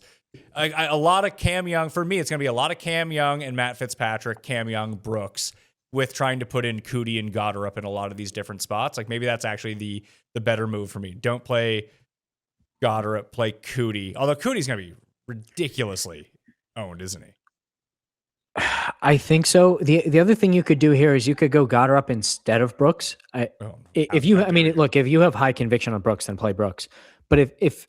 A lot of Cam Young. For me, it's going to be a lot of Cam Young and Matt Fitzpatrick, Cam Young, Brooks, with trying to put in Cootie and Goddard up in a lot of these different spots. Like maybe that's actually the better move for me. Don't play Goddard, play Cootie. Although Cootie's going to be ridiculously owned, isn't he? I think so. The other thing you could do here is you could go Goddard up instead of Brooks. If you have high conviction on Brooks, then play Brooks. But if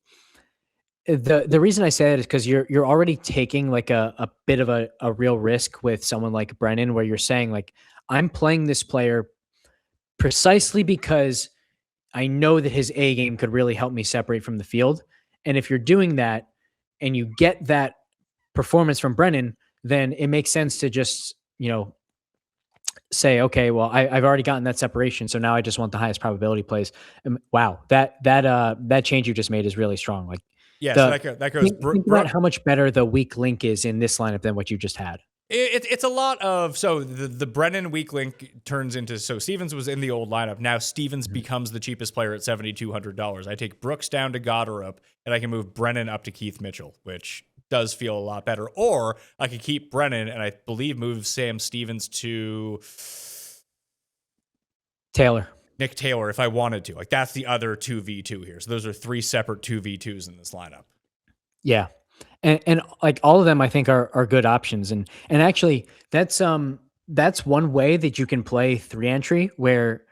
the reason I say that is because you're already taking like a bit of a real risk with someone like Brennan, where you're saying like, I'm playing this player precisely because I know that his A game could really help me separate from the field. And if you're doing that and you get that performance from Brennan, then it makes sense to just, say, okay, well, I've already gotten that separation, so now I just want the highest probability plays. Wow, that change you just made is really strong. Like Yeah, so the that goes think about how much better the weak link is in this lineup than what you just had. It's a lot of, so the Brennan weak link turns into, so Stevens was in the old lineup. Now Stevens becomes the cheapest player at $7,200. I take Brooks down to Goddard and I can move Brennan up to Keith Mitchell, which does feel a lot better. Or I could keep Brennan and I believe move Sam Stevens to Nick Taylor if I wanted to. Like that's the other 2v2 here. So those are 3 separate 2v2s in this lineup. Yeah. And like all of them, I think are good options. And actually that's one way that you can play 3 entry where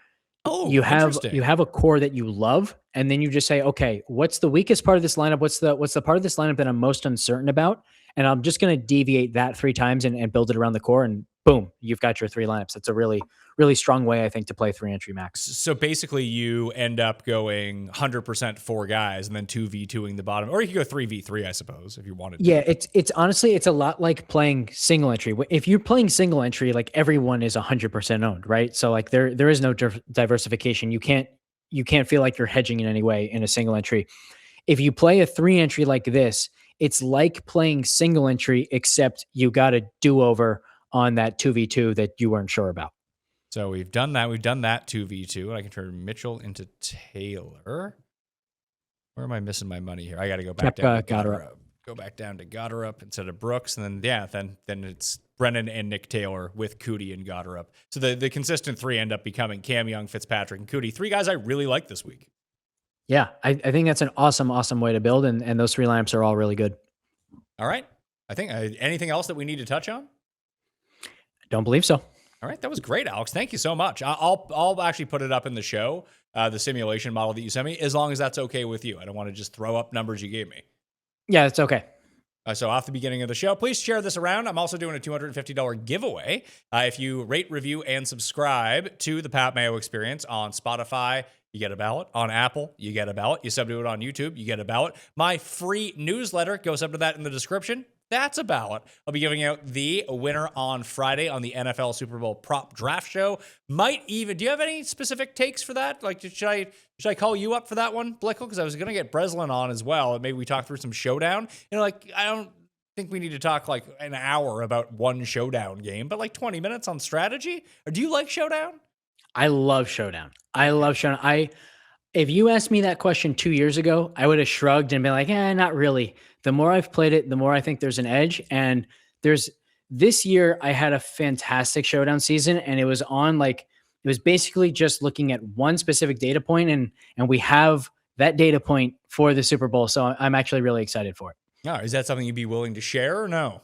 you have a core that you love. And then you just say, okay, what's the weakest part of this lineup? What's the part of this lineup that I'm most uncertain about? And I'm just going to deviate that 3 times and build it around the core. And boom, you've got your 3 lineups. That's a really, really strong way, I think, to play 3 entry max. So basically you end up going 100% 4 guys and then 2v2ing the bottom, or you could go 3v3, I suppose, if you wanted to. Yeah, it's honestly, it's a lot like playing single entry. If you're playing single entry, like everyone is 100% owned, right? So like there is no diversification. You can't feel like you're hedging in any way in a single entry. If you play a 3 entry like this, it's like playing single entry, except you got a do-over on that 2v2 that you weren't sure about. So we've done that. We've done that 2v2, and I can turn Mitchell into Taylor. Where am I missing my money here? I got to go back down to Goddard. Go back down to Goddard instead of Brooks, and then then it's Brennan and Nick Taylor with Cootie and Goddard. So the consistent 3 end up becoming Cam Young, Fitzpatrick, and Cootie. 3 guys I really like this week. Yeah, I think that's an awesome way to build, and those 3 lineups are all really good. All right. I think anything else that we need to touch on? I don't believe so. All right, that was great, Alex. Thank you so much. I'll actually put it up in the show, the simulation model that you sent me, as long as that's okay with you. I don't want to just throw up numbers you gave me. Yeah, it's okay. So off the beginning of the show, please share this around. I'm also doing a $250 giveaway. If you rate, review, and subscribe to the Pat Mayo Experience on Spotify, you get a ballot. On Apple, you get a ballot. You sub to it on YouTube, you get a ballot. My free newsletter goes up to that in the description. That's a ballot. I'll be giving out the winner on Friday on the NFL Super Bowl prop draft show. Do you have any specific takes for that? Like, should I call you up for that one, Blickle? Because I was going to get Breslin on as well. And maybe we talk through some Showdown. I don't think we need to talk like an hour about one Showdown game, but like 20 minutes on strategy. Or do you like Showdown? I love Showdown. If you asked me that question 2 years ago, I would have shrugged and been like, not really. The more I've played it, the more I think there's an edge. And this year I had a fantastic Showdown season, and it was basically just looking at one specific data point, and we have that data point for the Super Bowl. So I'm actually really excited for it. Oh, is that something you'd be willing to share or no?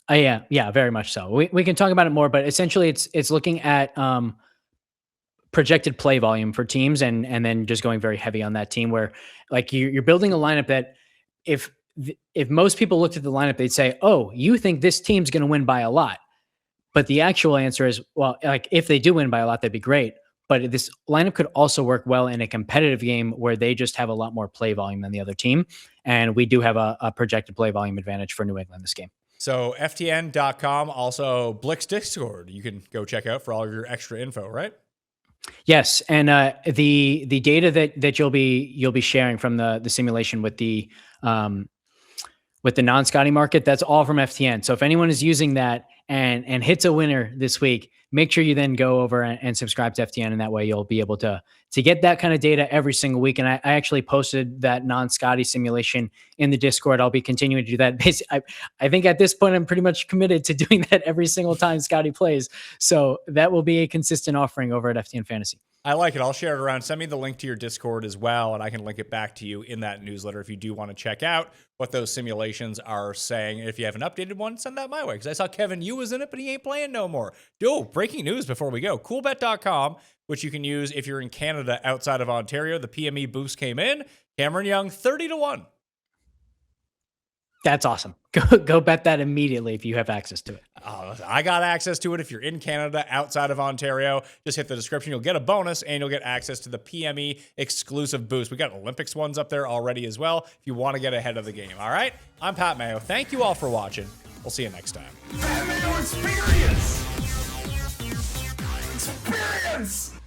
Yeah, very much so. We can talk about it more, but essentially it's looking at projected play volume for teams, and then just going very heavy on that team where like you're building a lineup that if most people looked at the lineup, they'd say, oh, you think this team's going to win by a lot. But the actual answer is, well, like if they do win by a lot, that'd be great. But this lineup could also work well in a competitive game where they just have a lot more play volume than the other team. And we do have a projected play volume advantage for New England this game. So FTN.com, also Blick's Discord, you can go check out for all of your extra info, right? Yes, and the data that you'll be sharing from the simulation with the non-Scottie market, that's all from FTN. So if anyone is using that and hits a winner this week, make sure you then go over and subscribe to FTN, and that way you'll be able to get that kind of data every single week. And I actually posted that non-Scottie simulation in the Discord. I'll be continuing to do that. I think at this point I'm pretty much committed to doing that every single time Scottie plays. So that will be a consistent offering over at FTN Fantasy. I like it. I'll share it around. Send me the link to your Discord as well, and I can link it back to you in that newsletter if you do want to check out what those simulations are saying. If you have an updated one, send that my way, because I saw Kevin Yu was in it, but he ain't playing no more. Breaking news before we go. Coolbet.com, which you can use if you're in Canada outside of Ontario. The PME boost came in. Cameron Young, 30-1. That's awesome. Go bet that immediately if you have access to it. I got access to it. If you're in Canada, outside of Ontario, just hit the description. You'll get a bonus, and you'll get access to the PME exclusive boost. We got Olympics ones up there already as well if you want to get ahead of the game. All right? I'm Pat Mayo. Thank you all for watching. We'll see you next time. Pat Mayo Experience. Experience.